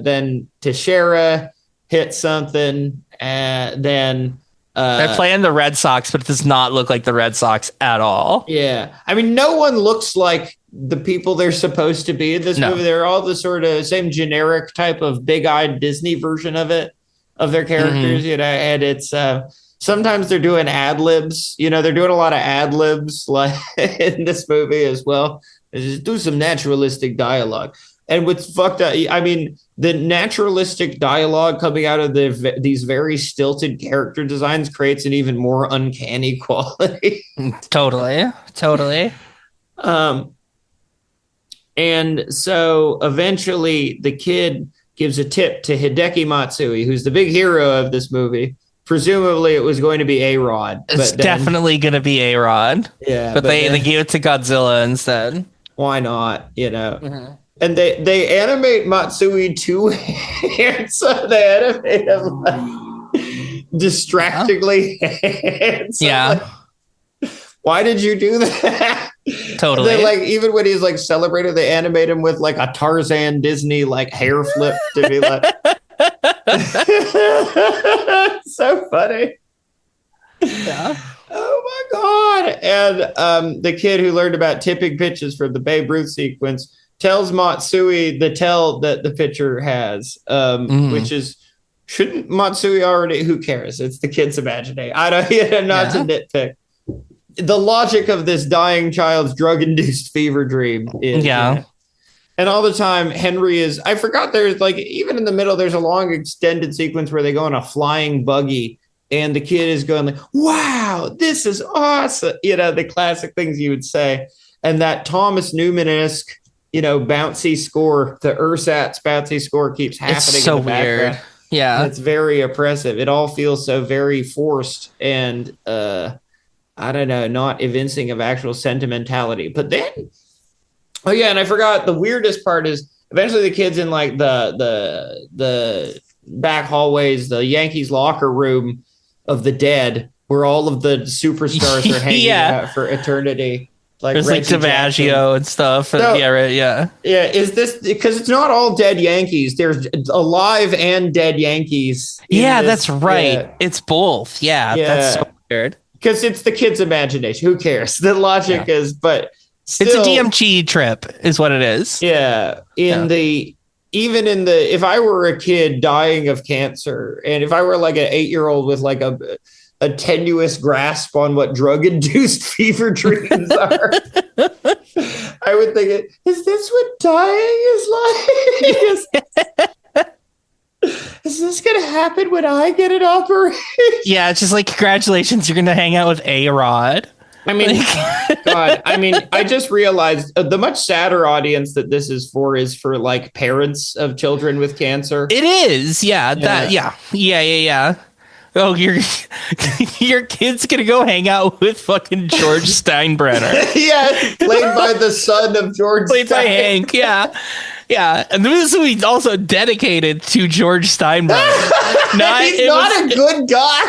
then Teixeira hit something, and then they're playing the Red Sox, but it does not look like the Red Sox at all. Yeah, I mean, no one looks like the people they're supposed to be in this movie. They're all the sort of same generic type of big-eyed Disney version of their characters, you know, and it's sometimes they're doing ad libs, you know, they're doing a lot of ad libs like in this movie as well. They just do some naturalistic dialogue. And what's fucked up, I mean, the naturalistic dialogue coming out of these very stilted character designs creates an even more uncanny quality. Totally. And so eventually the kid gives a tip to Hideki Matsui, who's the big hero of this movie. Presumably it was going to be A-Rod. It's definitely going to be A-Rod. Yeah. But they gave it to Godzilla instead. Why not? You know? Mm-hmm. And they animate Matsui too handsome. So they animate him like distractingly handsome. Yeah. Like, why did you do that? Totally. Then, like, even when he's like celebrated, they animate him with like a Tarzan Disney like hair flip to be like so funny. Yeah. Oh my God. And the kid who learned about tipping pitches from the Babe Ruth sequence tells Matsui the tell that the pitcher has, which is, shouldn't Matsui already, who cares? It's the kid's imagination. I don't, not to nitpick. The logic of this dying child's drug-induced fever dream is, and all the time Henry is, I forgot there's like, even in the middle, there's a long extended sequence where they go on a flying buggy and the kid is going like, wow, this is awesome. You know, the classic things you would say. And that Thomas Newman-esque, you know, bouncy score, the Ursat's bouncy score keeps happening. It's so in the background. weird. Yeah. It's very oppressive. It all feels so very forced and, I don't know, not evincing of actual sentimentality. But then, oh yeah, and I forgot the weirdest part is eventually the kids in like the back hallways, the Yankees locker room of the dead, where all of the superstars are hanging out for eternity. Like there's Reggie like DiMaggio Jackson. and stuff. No, Yeah. Is this because it's not all dead Yankees? There's alive and dead Yankees. Yeah, that's right. Yeah. It's both. Yeah, that's so weird. Because it's the kid's imagination. Who cares? The logic is, but still, it's a DMT trip, is what it is. Yeah. Even in the, if I were a kid dying of cancer, and if I were like an 8-year-old with like a tenuous grasp on what drug-induced fever dreams are, I would think, is this what dying is like? Is this going to happen when I get an operation? Yeah, it's just like, congratulations, you're going to hang out with A-Rod. I mean, God, I mean, I just realized the much sadder audience that this is for like parents of children with cancer. It is. Yeah. Yeah. oh, your kid's gonna go hang out with fucking George Steinbrenner. Yeah, played by the son of George. Played by Hank. Yeah. Yeah, and this movie also dedicated to George Steinbrenner. He's not a good guy.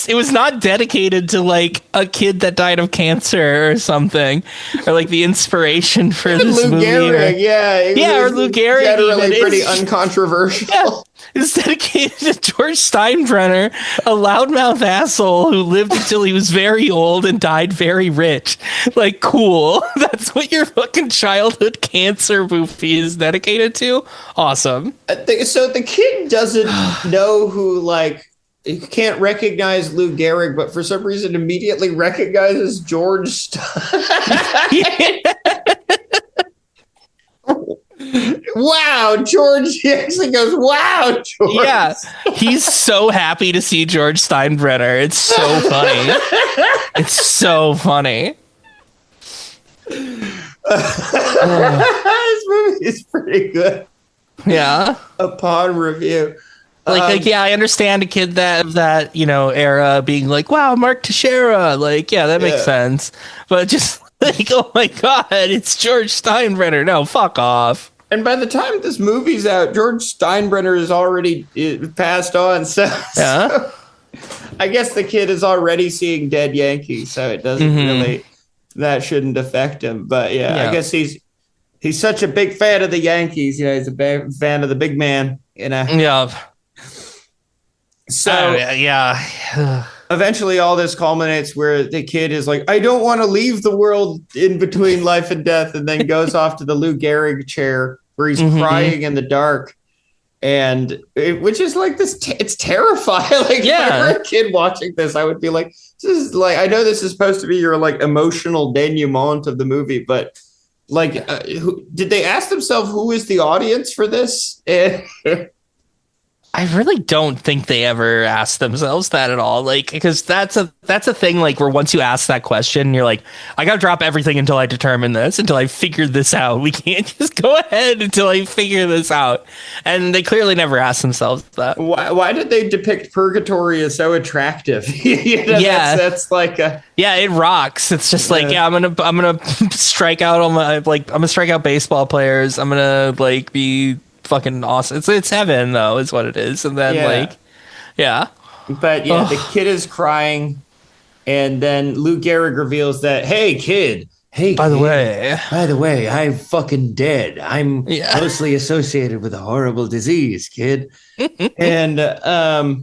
It was not dedicated to like a kid that died of cancer or something, or like the inspiration for this Lou movie. Gehrig, Or Lou Gehrig. Generally pretty uncontroversial. Yeah. It's dedicated to George Steinbrenner, a loudmouth asshole who lived until he was very old and died very rich. Like, cool. That's what your fucking childhood cancer movie is dedicated to? Awesome. So the kid doesn't know who, like, he can't recognize Lou Gehrig, but for some reason immediately recognizes George Stein. Wow, George. He actually goes, wow, George. Yeah, he's so happy to see George Steinbrenner. It's so funny. It's so funny. This movie is pretty good. Yeah. Upon review. I understand a kid that era being like, wow, Mark Teixeira. Like, yeah, that makes sense. But just like, oh my God, it's George Steinbrenner. No, fuck off. And by the time this movie's out, George Steinbrenner is already passed on. So I guess the kid is already seeing dead Yankees, so it doesn't really, that shouldn't affect him. But I guess he's such a big fan of the Yankees. He's a fan of the big man. Yeah. So eventually all this culminates where the kid is like, I don't want to leave the world in between life and death, and then goes off to the Lou Gehrig chair where he's crying in the dark. And which is like this, it's terrifying. Like, if I were a kid watching this, I would be like, this is like, I know this is supposed to be your like emotional denouement of the movie, but like, did they ask themselves who is the audience for this? I really don't think they ever asked themselves that at all. Like, because that's a thing, like, where once you ask that question, you're like, I gotta drop everything until I determine this, until I figure this out. We can't just go ahead until I figure this out. And they clearly never asked themselves that. Why did they depict Purgatory as so attractive? That's like a... Yeah, it rocks. It's just like, I'm gonna strike out on my, like, I'm gonna strike out baseball players. I'm gonna like be fucking awesome. It's heaven though, is what it is. And then but the kid is crying, and then Lou Gehrig reveals that, hey kid, by the way, I'm fucking dead. I'm closely associated with a horrible disease, kid. And at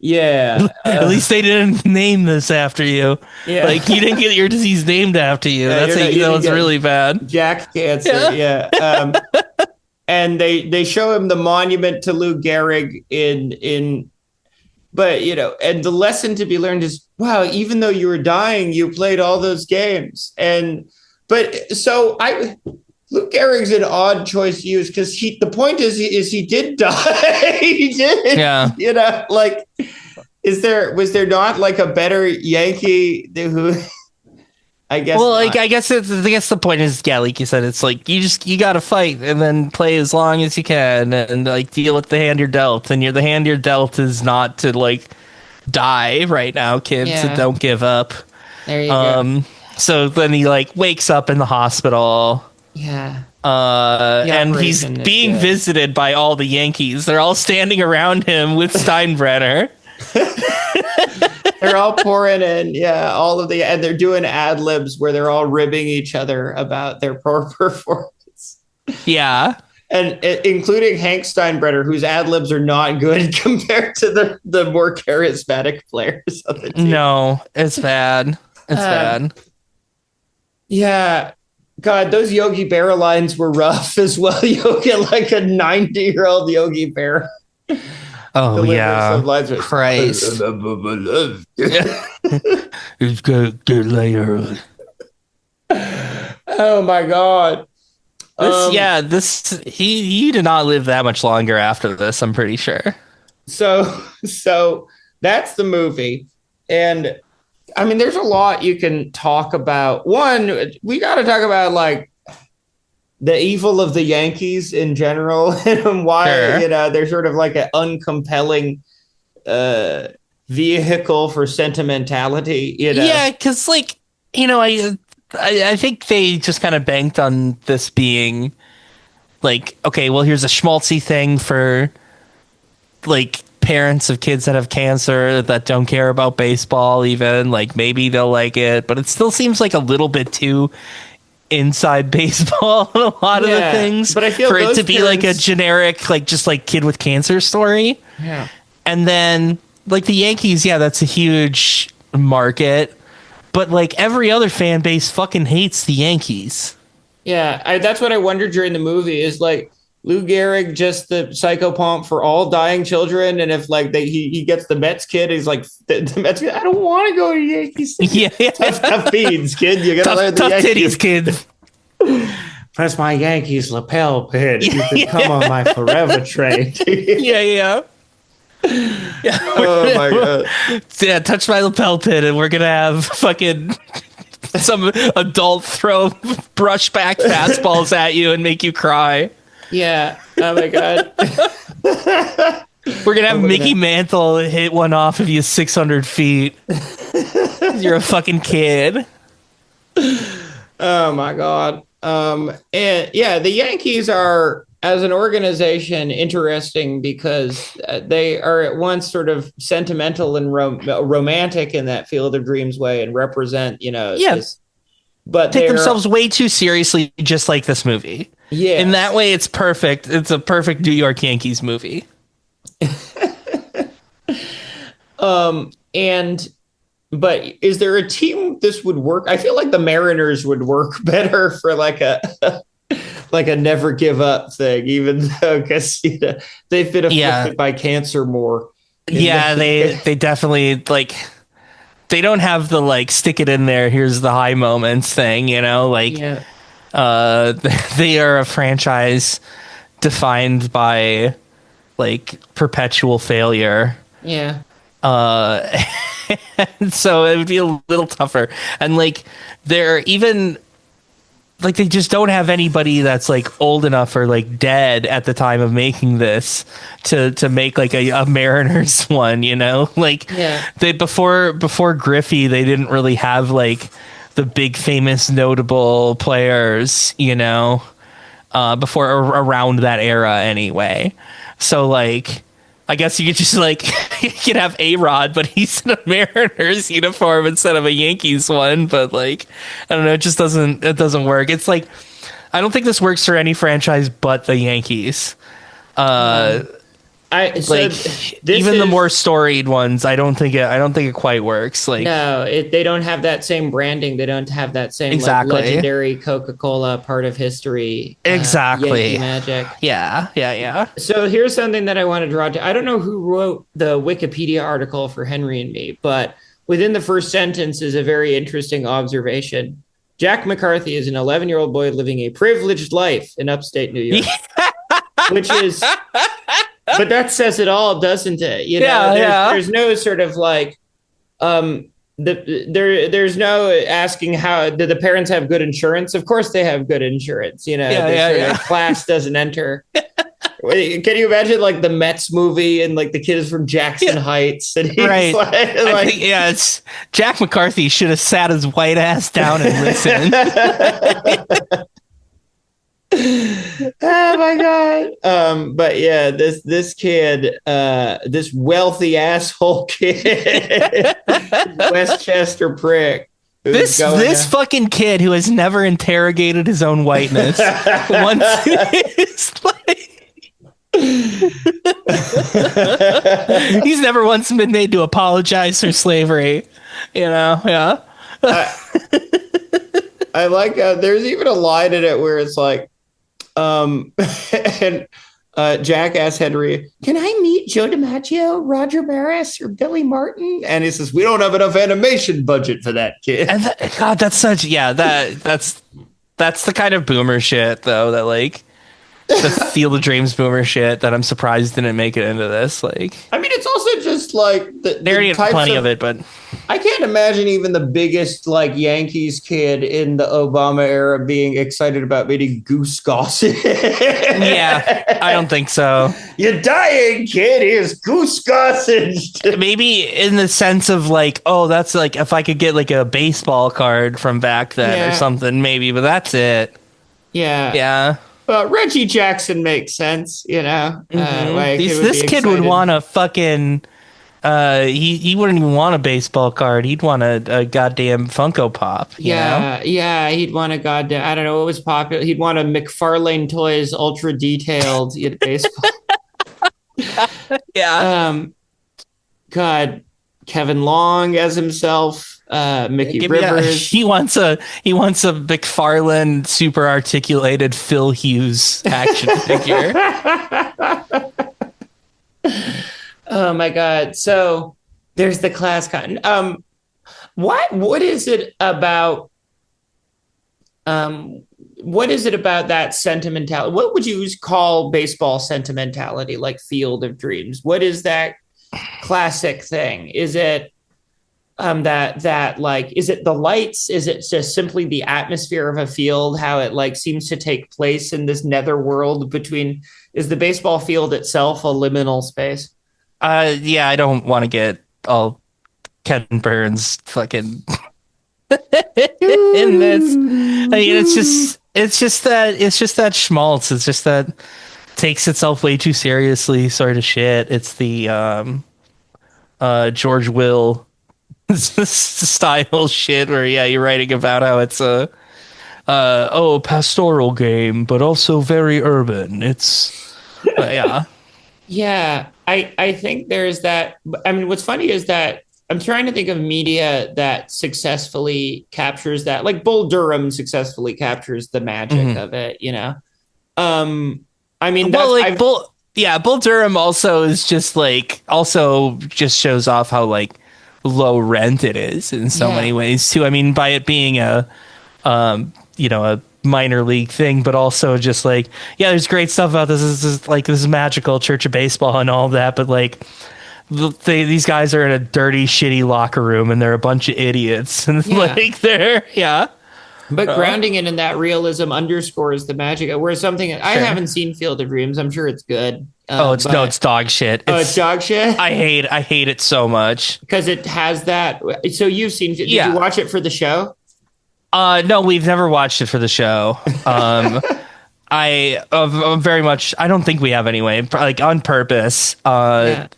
least they didn't name this after you. Like, you didn't get your disease named after you. That's how you know it's really bad. Jack cancer. And they show him the monument to Lou Gehrig but and the lesson to be learned is, wow, even though you were dying, you played all those games. Lou Gehrig's an odd choice to use, because the point is he did die. He did. Yeah. Like, was there not like a better Yankee who? I guess. Well, like, I guess the point is, like you said, it's like you got to fight and then play as long as you can and like deal with the hand you're dealt. And the hand you're dealt is not to like die right now, kids. So don't give up. There you go. So then he like wakes up in the hospital. Yeah. And he's being visited by all the Yankees. They're all standing around him with Steinbrenner. They're all pouring in, and they're doing ad libs where they're all ribbing each other about their poor performance. Yeah, and including Hank Steinbrenner, whose ad libs are not good compared to the more charismatic players of the team. No, it's bad. It's bad. Yeah, God, those Yogi Berra lines were rough as well. You get like a 90-year-old Yogi Berra. Oh, yeah. Christ. It's good later. Oh, my God. He did not live that much longer after this, I'm pretty sure. So that's the movie. And, I mean, there's a lot you can talk about. One, we got to talk about, like, the evil of the Yankees in general, and why they're sort of like an uncompelling vehicle for sentimentality, Yeah, because like, I think they just kind of banked on this being like, okay, well, here's a schmaltzy thing for like parents of kids that have cancer that don't care about baseball. Even like maybe they'll like it, but it still seems like a little bit too inside baseball in a lot of the things. But I feel for it to be like a generic, like just like kid with cancer story. Yeah, and then like the Yankees, yeah, that's a huge market. But like every other fan base fucking hates the Yankees. yeah. That's what I wondered during the movie is like Lou Gehrig just the psychopomp for all dying children, and if like he gets the Mets kid, he's like the Mets kid, I don't want to go to Yankees. Yeah, tough feeds, kid. You gotta learn the tough Yankees. titties, kid. Press my Yankees lapel pin. You can come on my forever train. Yeah. Oh my god. Yeah, touch my lapel pin, and we're gonna have fucking some adult throw brushback fastballs at you and make you cry. Yeah. Oh my god. We're gonna have Mickey Mantle hit one off of you 600 feet. You're a fucking kid. Oh my god. And yeah, the Yankees are, as an organization, interesting because they are at once sort of sentimental and romantic in that Field of Dreams way, and represent, this, but take themselves way too seriously, just like this movie. Yeah, in that way, it's perfect. It's a perfect New York Yankees movie. But is there a team this would work? I feel like the Mariners would work better for like a never give up thing, even though because they've been afflicted by cancer more. Yeah, they definitely like they don't have the like stick it in there. Here's the high moments thing, like they are a franchise defined by like perpetual failure. Yeah. So it would be a little tougher, and like they're even like they just don't have anybody that's like old enough or like dead at the time of making this to make like a Mariners one, like they before Griffey, they didn't really have like the big famous notable players, before around that era anyway. So like I guess you could just like you could have A-Rod, but he's in a Mariners uniform instead of a Yankees one. But like I don't know, it doesn't work. It's like I don't think this works for any franchise but the Yankees. The more storied ones, I don't think it quite works. Like no, they don't have that same branding. They don't have that same legendary Coca-Cola part of history. Exactly. Yankee magic. Yeah. So here's something that I want to draw to. I don't know who wrote the Wikipedia article for Henry and Me, but within the first sentence is a very interesting observation. Jack McCarthy is an 11-year-old boy living a privileged life in upstate New York, which is. But that says it all, doesn't it? There's no sort of like, there's no asking how did the parents have good insurance? Of course they have good insurance. Class doesn't enter. Can you imagine like the Mets movie and like the kid is from Jackson Heights and he's right? I think, it's Jack McCarthy should have sat his white ass down and listened. Oh my god. But yeah, this kid, this wealthy asshole kid, Westchester prick, this fucking kid who has never interrogated his own whiteness once is like he's never once been made to apologize for slavery, I like there's even a line in it where it's like and Jack asks Henry, can I meet Joe DiMaggio, Roger Maris, or Billy Martin? And he says, we don't have enough animation budget for that, kid. And God, that's such that's the kind of boomer shit though, that like the Field of Dreams boomer shit that I'm surprised didn't make it into this. Like, I mean, it's also just like they already have plenty of it, but I can't imagine even the biggest like Yankees kid in the Obama era being excited about meeting Goose Gossage. Yeah, I don't think so. You're dying, kid. Here's Goose Gossage. Maybe in the sense of like, oh, that's like if I could get like a baseball card from back then or something, maybe, but that's it. Yeah. Yeah. Well, Reggie Jackson makes sense, you know. This kid would want a fucking. He wouldn't even want a baseball card. He'd want a goddamn Funko Pop. You know? Yeah. He'd want a goddamn. I don't know what was popular. He'd want a McFarlane Toys ultra detailed baseball. Yeah. God, Kevin Long as himself. Mickey Rivers. He wants a McFarlane super articulated Phil Hughes action figure. Oh my God. So there's the class con. What is it about that sentimentality? What would you call baseball sentimentality, like Field of Dreams? What is that classic thing? Is it that like, is it the lights? Is it just simply the atmosphere of a field, how it like seems to take place in this nether world between, is the baseball field itself a liminal space? Yeah, I don't want to get all Ken Burns fucking in this. I mean, it's just that schmaltz. It's just that takes itself way too seriously sort of shit. It's the George Will style shit where you're writing about how it's a pastoral game, but also very urban. It's yeah. I think there's that. I mean, what's funny is that I'm trying to think of media that successfully captures that. Like Bull Durham successfully captures the magic of it, you know? I mean, Bull Durham also is just like, also just shows off how like low rent it is in so many ways too. I mean, by it being a minor league thing, but also just like, there's great stuff about this. This is magical Church of Baseball and all that, but like these guys are in a dirty, shitty locker room and they're a bunch of idiots and like they're But grounding it in that realism underscores the magic. Whereas something I haven't seen Field of Dreams. I'm sure it's good. It's dog shit. It's dog shit. I hate it so much because it has that. So you've seen? Did you watch it for the show? No, we've never watched it for the show. I very much. I don't think we have anyway. Like on purpose. I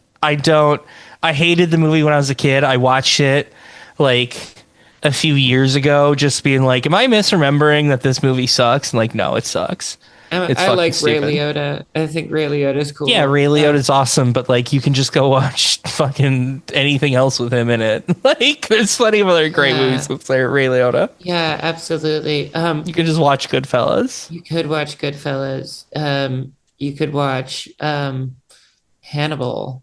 hated the movie when I was a kid. I watched it like a few years ago, just being like, am I misremembering that this movie sucks? And like, no, it sucks. I like stupid. Ray Liotta. I think Ray Liotta is cool. Yeah, Ray Liotta is awesome, but like you can just go watch fucking anything else with him in it. Like there's plenty of other great movies with Ray Liotta. Yeah, absolutely. You can just watch Goodfellas. You could watch Goodfellas. You could watch Hannibal.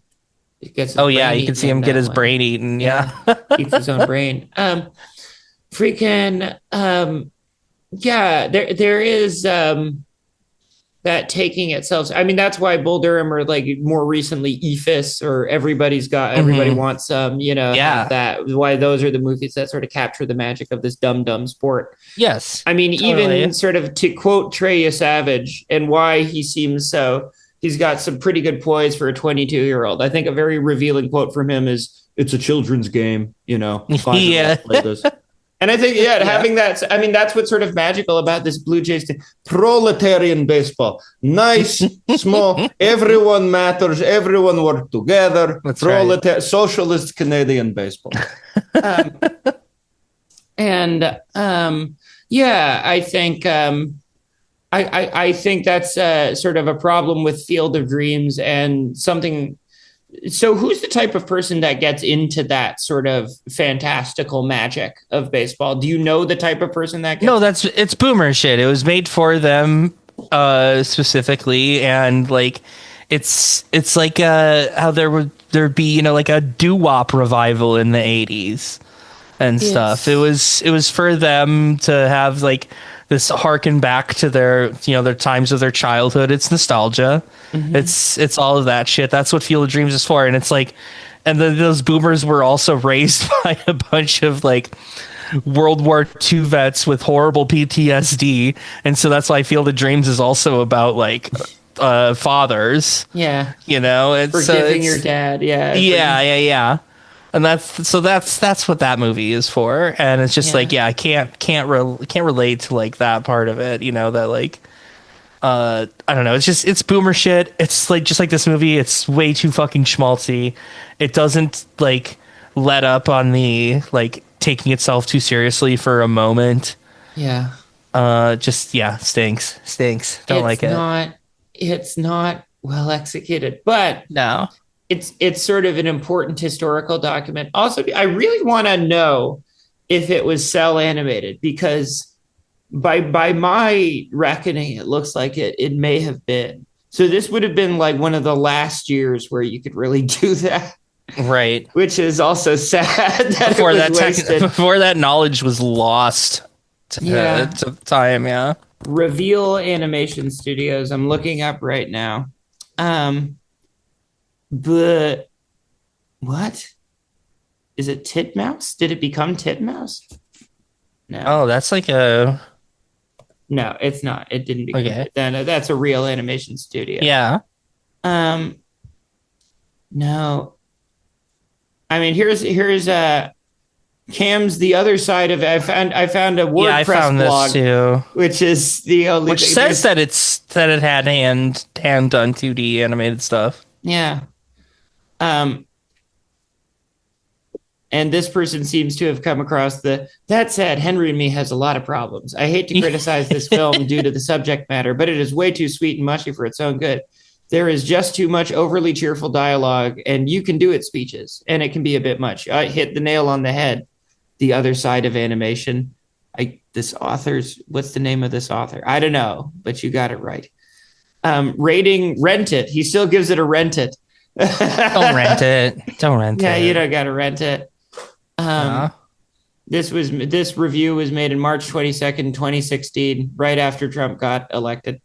You can see him get his brain eaten. Yeah. Eats his own brain. There is that taking itself. I mean, that's why Bull Durham or like more recently EFIS or everybody wants that. Why those are the movies that sort of capture the magic of this dumb sport. Yes. I mean, totally. Even sort of to quote Trey Savage and why he seems so, he's got some pretty good poise for a 22-year-old. I think a very revealing quote from him is, "It's a children's game, you know." Yeah. And I think, having that, I mean, that's what's sort of magical about this Blue Jays thing. Proletarian baseball. Nice, small, everyone matters, everyone work together. That's socialist Canadian baseball. I think that's sort of a problem with Field of Dreams and something. So who's the type of person that gets into that sort of fantastical magic of baseball? Do you know the type of person that gets? No, it's boomer shit. It was made for them specifically, and like it's like how there'd be like a doo-wop revival in the 80s and stuff. It was for them to have like this harken back to their their times of their childhood. It's nostalgia. Mm-hmm. It's all of that shit. That's what Field of Dreams is for. And it's like And then those boomers were also raised by a bunch of like World War II vets with horrible PTSD. And so that's why Field of Dreams is also about like fathers. Yeah. You know, it's forgiving your dad. Yeah. Yeah. And that's what that movie is for. And it's just like, I can't relate to like that part of it, you know, that like I don't know, it's boomer shit. It's like just like this movie, it's way too fucking schmaltzy. It doesn't like let up on the like taking itself too seriously for a moment. Yeah. Stinks. Don't like it. It's not well executed, but no. It's sort of an important historical document. Also, I really want to know if it was cell animated, because by my reckoning, it looks like it may have been. So this would have been like one of the last years where you could really do that. Right. Which is also sad that before that knowledge was lost to time, yeah. Reveal Animation Studios. I'm looking up right now. But what? Is it Titmouse? Did it become Titmouse? No. Oh, that's like a... No, it's not. It didn't become it. No, that's a real animation studio. Yeah. No. I mean, here's Cam's The Other Side of it. I found a WordPress blog this too, which is the only which says that it had hand done 2D animated stuff. Yeah. And this person seems to have come across that said, Henry and Me has a lot of problems. I hate to criticize this film due to the subject matter, but it is way too sweet and mushy for its own good. There is just too much overly cheerful dialogue, and you can do it speeches, and it can be a bit much. I hit the nail on the head. The Other Side of Animation. What's the name of this author? I don't know, but you got it right. Rating, rent it. He still gives it a rent it. Don't rent it. Yeah, you don't got to rent it. This review was made in March 22nd, 2016, right after Trump got elected.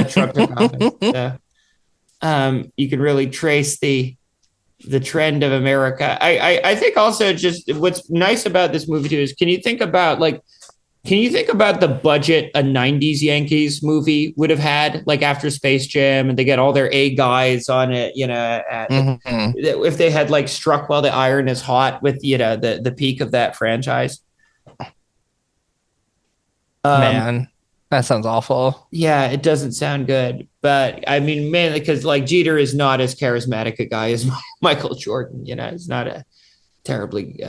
Trump took office. You can really trace the trend of America. I think also just what's nice about this movie too is can you think about the budget a 90s Yankees movie would have had, like after Space Jam, and they get all their A guys on it, you know, if they had like Struck While the Iron is Hot with, you know, the peak of that franchise. Man, that sounds awful. Yeah, it doesn't sound good. But I mean, mainly because like Jeter is not as charismatic a guy as Michael Jordan. You know, it's not a terribly.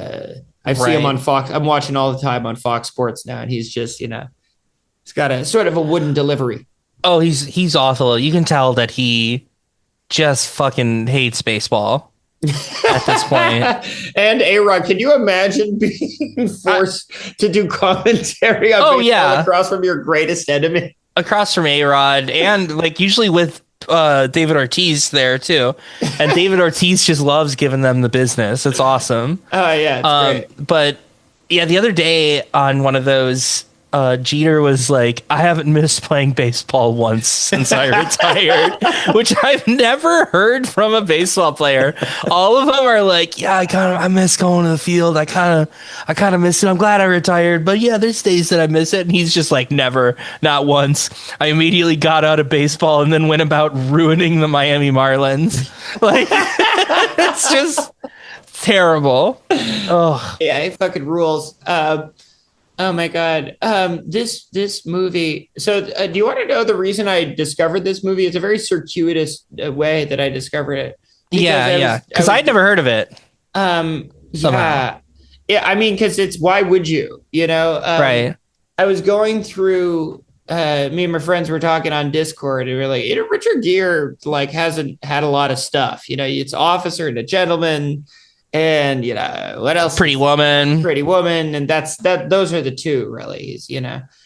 I see him on Fox. I'm watching all the time on Fox Sports now, and he's just, you know, he's got a sort of a wooden delivery. Oh, he's awful. You can tell that he just fucking hates baseball at this point. And A-Rod, can you imagine being forced to do commentary on baseball across from your greatest enemy? Across from A-Rod, and like usually with David Ortiz there too. And David Ortiz just loves giving them the business. It's awesome. Oh yeah, it's great. But yeah, the other day on one of those, Jeter was like, I haven't missed playing baseball once since I retired, which I've never heard from a baseball player. All of them are like, yeah, I miss going to the field. I kind of miss it. I'm glad I retired, but yeah, there's days that I miss it. And he's just like, never, not once. I immediately got out of baseball and then went about ruining the Miami Marlins. Like, it's just terrible. Oh yeah, it fucking rules. Oh my God. This movie. So do you want to know the reason I discovered this movie? It's a very circuitous way that I discovered it. Because I'd never heard of it. Yeah. I mean, because it's, why would you, you know? Right. I was going through, me and my friends were talking on Discord, and we were like, you know, Richard Gere like hasn't had a lot of stuff, you know, it's Officer and a Gentleman. And, you know, what else? Pretty Woman. And those are the two, really.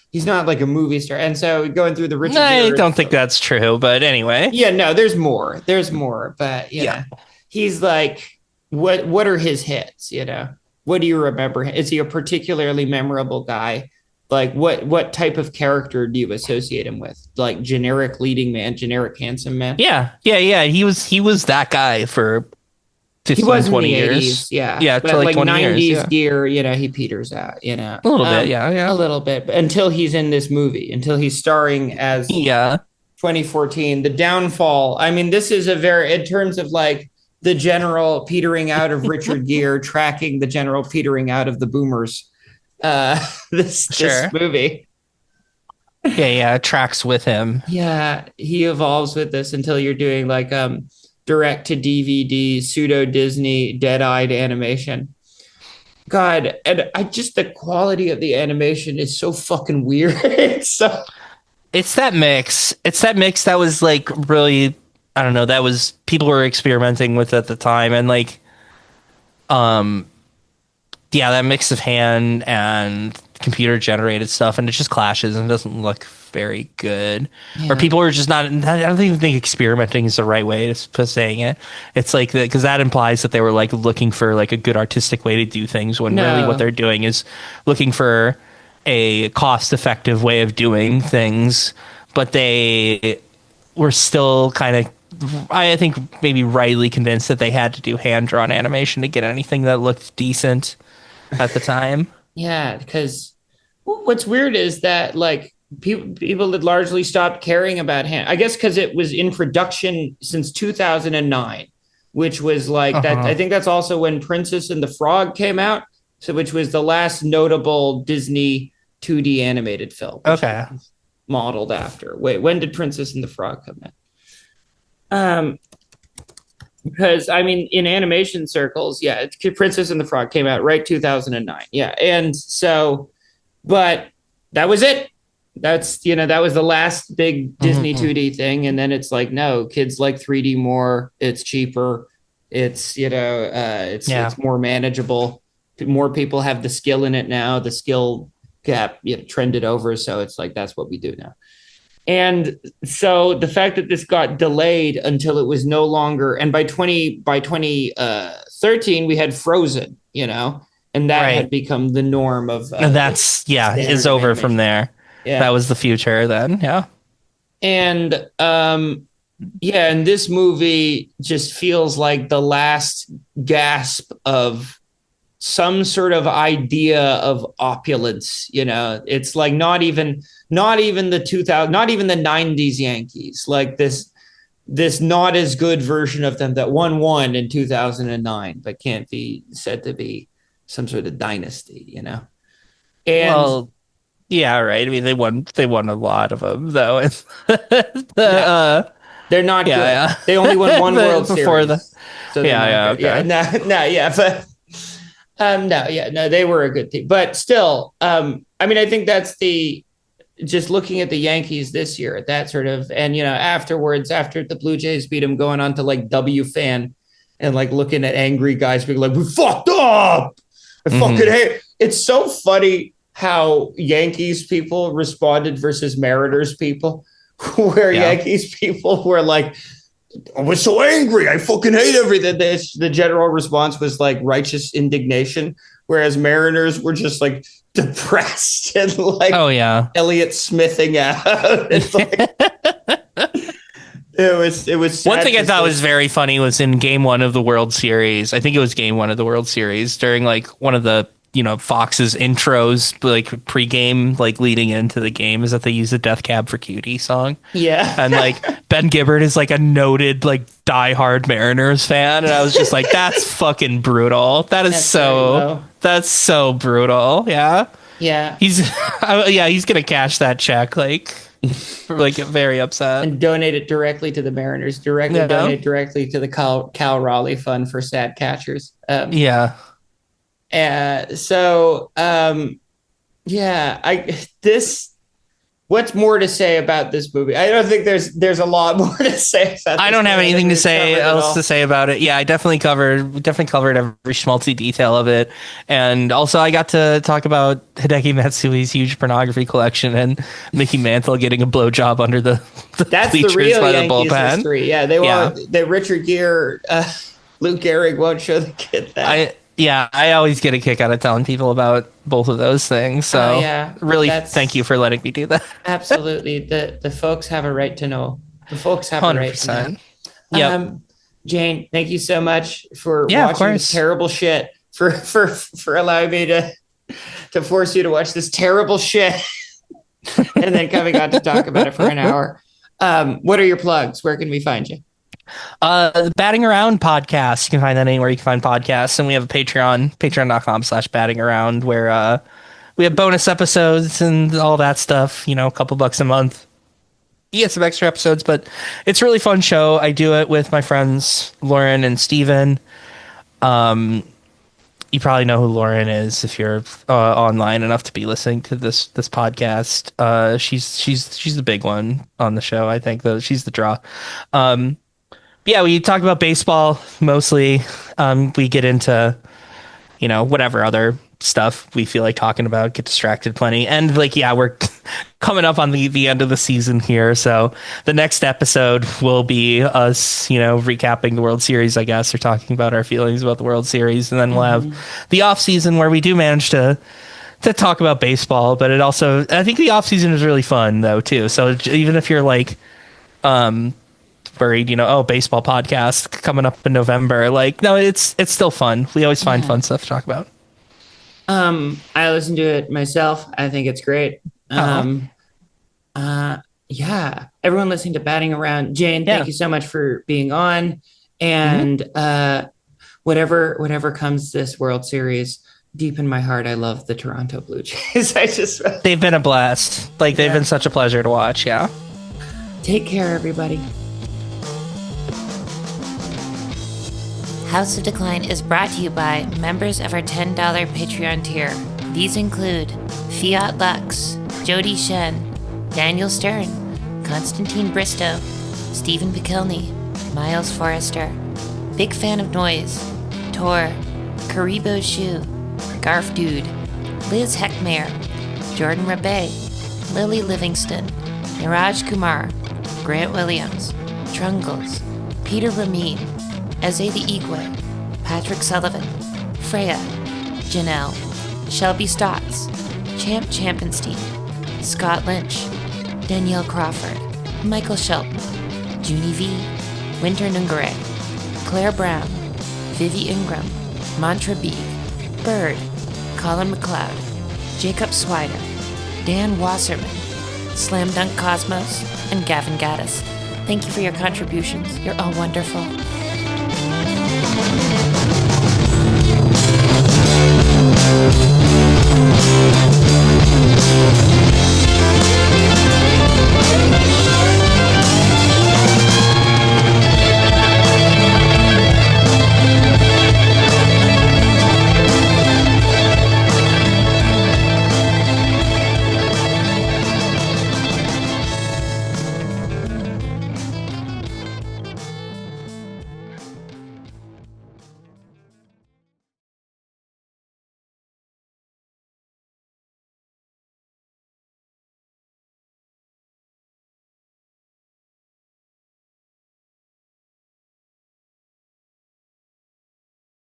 He's not like a movie star. And so going through the Richard Gere, I don't think that's true, but anyway. Yeah, no, there's more. But, yeah, he's like, what are his hits? You know, what do you remember? Is he a particularly memorable guy? Like what type of character do you associate him with? Like generic leading man, generic handsome man? Yeah. He was that guy for he 15, was in 20 the years. 80s, yeah. Yeah, But to like like 20 90s years. Yeah. gear, he peters out, A little bit, yeah. a little bit, until he's in this movie, until he's starring as Yeah. 2014, the downfall. I mean, this is in terms of like the general petering out of Richard Gere, tracking the general petering out of the boomers. This movie. Yeah, tracks with him. Yeah, he evolves with this until you're doing like direct to DVD, pseudo Disney, dead-eyed animation. God, and the quality of the animation is so fucking weird. It's that mix. It's that mix that was like really, I don't know, that was people were experimenting with at the time, and like yeah, that mix of hand and computer generated stuff, and it just clashes and doesn't look very good. Yeah. Or people are just not, I don't even think experimenting is the right way to saying it. It's like that, because that implies that they were like looking for like a good artistic way to do things, when really what they're doing is looking for a cost effective way of doing things. But they were still kind of, I think, maybe rightly convinced that they had to do hand drawn animation to get anything that looked decent at the time. Yeah, because what's weird is that like people had largely stopped caring about hand. I guess because it was in production since 2009, which was like that. I think that's also when Princess and the Frog came out. So, which was the last notable Disney 2D animated film. Okay. Modeled after. Wait, when did Princess and the Frog come out? Because I mean, in animation circles, yeah, Princess and the Frog came out right 2009. Yeah, and so, but that was it. That's that was the last big Disney 2D thing, and then it's like, no, kids like 3D more. It's cheaper. It's it's more manageable. More people have the skill in it now. The skill gap trended over, so it's like that's what we do now. And so the fact that this got delayed until it was no longer, and by 2013 we had Frozen, and that had become the norm of. And that's is over animation. From there. Yeah, that was the future then. Yeah, and and this movie just feels like the last gasp of some sort of idea of opulence. It's like not even the 2000, not even the 90s Yankees, like this not as good version of them that won in 2009, but can't be said to be some sort of dynasty, And well, yeah, right. I mean, they won a lot of them though. They're not good. Yeah. They only won one World Series. So okay. No, they were a good team, but still, I mean, I think that's just looking at the Yankees this year, that sort of, and afterwards, after the Blue Jays beat them, going on to like WFAN and like looking at angry guys being like, we fucked up. I fucking hate. It's so funny how Yankees people responded versus Mariners people, where Yankees people were like, I was so angry. I fucking hate everything. The general response was like righteous indignation, whereas Mariners were just like depressed and like, Elliott Smithing out. It's like, it was sad. One thing I thought was very funny was in game one of the World Series. I think it was game one of the World Series during like one of the Fox's intros, like pregame, like leading into the game, is that they use the Death Cab for Cutie song. Yeah. And like Ben Gibbard is like a noted like diehard Mariners fan. And I was just like, that's fucking brutal. That's so brutal. Yeah. Yeah. He's going to cash that check. Like, very upset. And donate it directly to the Mariners, donate directly to the Cal Raleigh Fund for sad catchers. What's more to say about this movie? I don't think there's a lot more to say. I don't have anything to say about it. Yeah, I definitely covered every schmaltzy detail of it. And also I got to talk about Hideki Matsui's huge pornography collection and Mickey Mantle getting a blowjob under the that's bleachers the real by the Yankees bullpen. History. Yeah, they won't. The Richard Gere, Lou Gehrig won't show the kid that. I always get a kick out of telling people about both of those things. So really, thank you for letting me do that. Absolutely. The folks have a right to know. The folks have 100%. A right to know. Yep. Jane, thank you so much for Yeah, of watching course. this terrible shit, for allowing me to force you to watch this terrible shit and then coming on to talk about it for an hour. What are your plugs? Where can we find you? Batting Around podcast. You can find that anywhere you can find podcasts. And we have a Patreon, patreon.com/batting around, where we have bonus episodes and all that stuff, a couple bucks a month. You get some extra episodes, but it's a really fun show. I do it with my friends, Lauren and Steven. You probably know who Lauren is if you're online enough to be listening to this podcast. She's the big one on the show. I think though she's the draw. Yeah, we talk about baseball mostly. We get into, whatever other stuff we feel like talking about, get distracted plenty. And we're coming up on the end of the season here. So the next episode will be us, recapping the World Series, I guess, or talking about our feelings about the World Series. And then we'll have the off season where we do manage to talk about baseball. But I think the off season is really fun though, too. So even if you're like, worried, baseball podcast coming up in November. No, it's still fun. We always find fun stuff to talk about. I listen to it myself. I think it's great. Yeah. Everyone listening to Batting Around. Jane, thank you so much for being on. And whatever comes this World Series, deep in my heart, I love the Toronto Blue Jays. They've been a blast. They've been such a pleasure to watch. Yeah. Take care, everybody. House of Decline is brought to you by members of our $10 Patreon tier. These include Fiat Lux, Jody Shen, Daniel Stern, Constantine Bristow, Stephen Pikelny, Miles Forrester, Big Fan of Noise, Tor, Karibo Shu, Garf Dude, Liz Heckmayer, Jordan Rabe, Lily Livingston, Niraj Kumar, Grant Williams, Trungles, Peter Ramin, Eze the Igwe, Patrick Sullivan, Freya, Janelle, Shelby Stotts, Champ Champenstein, Scott Lynch, Danielle Crawford, Michael Shelton, Junie V, Winter Nungare, Claire Brown, Vivi Ingram, Mantra Beeg, Bird, Colin McLeod, Jacob Swider, Dan Wasserman, Slam Dunk Cosmos, and Gavin Gaddis. Thank you for your contributions. You're all wonderful.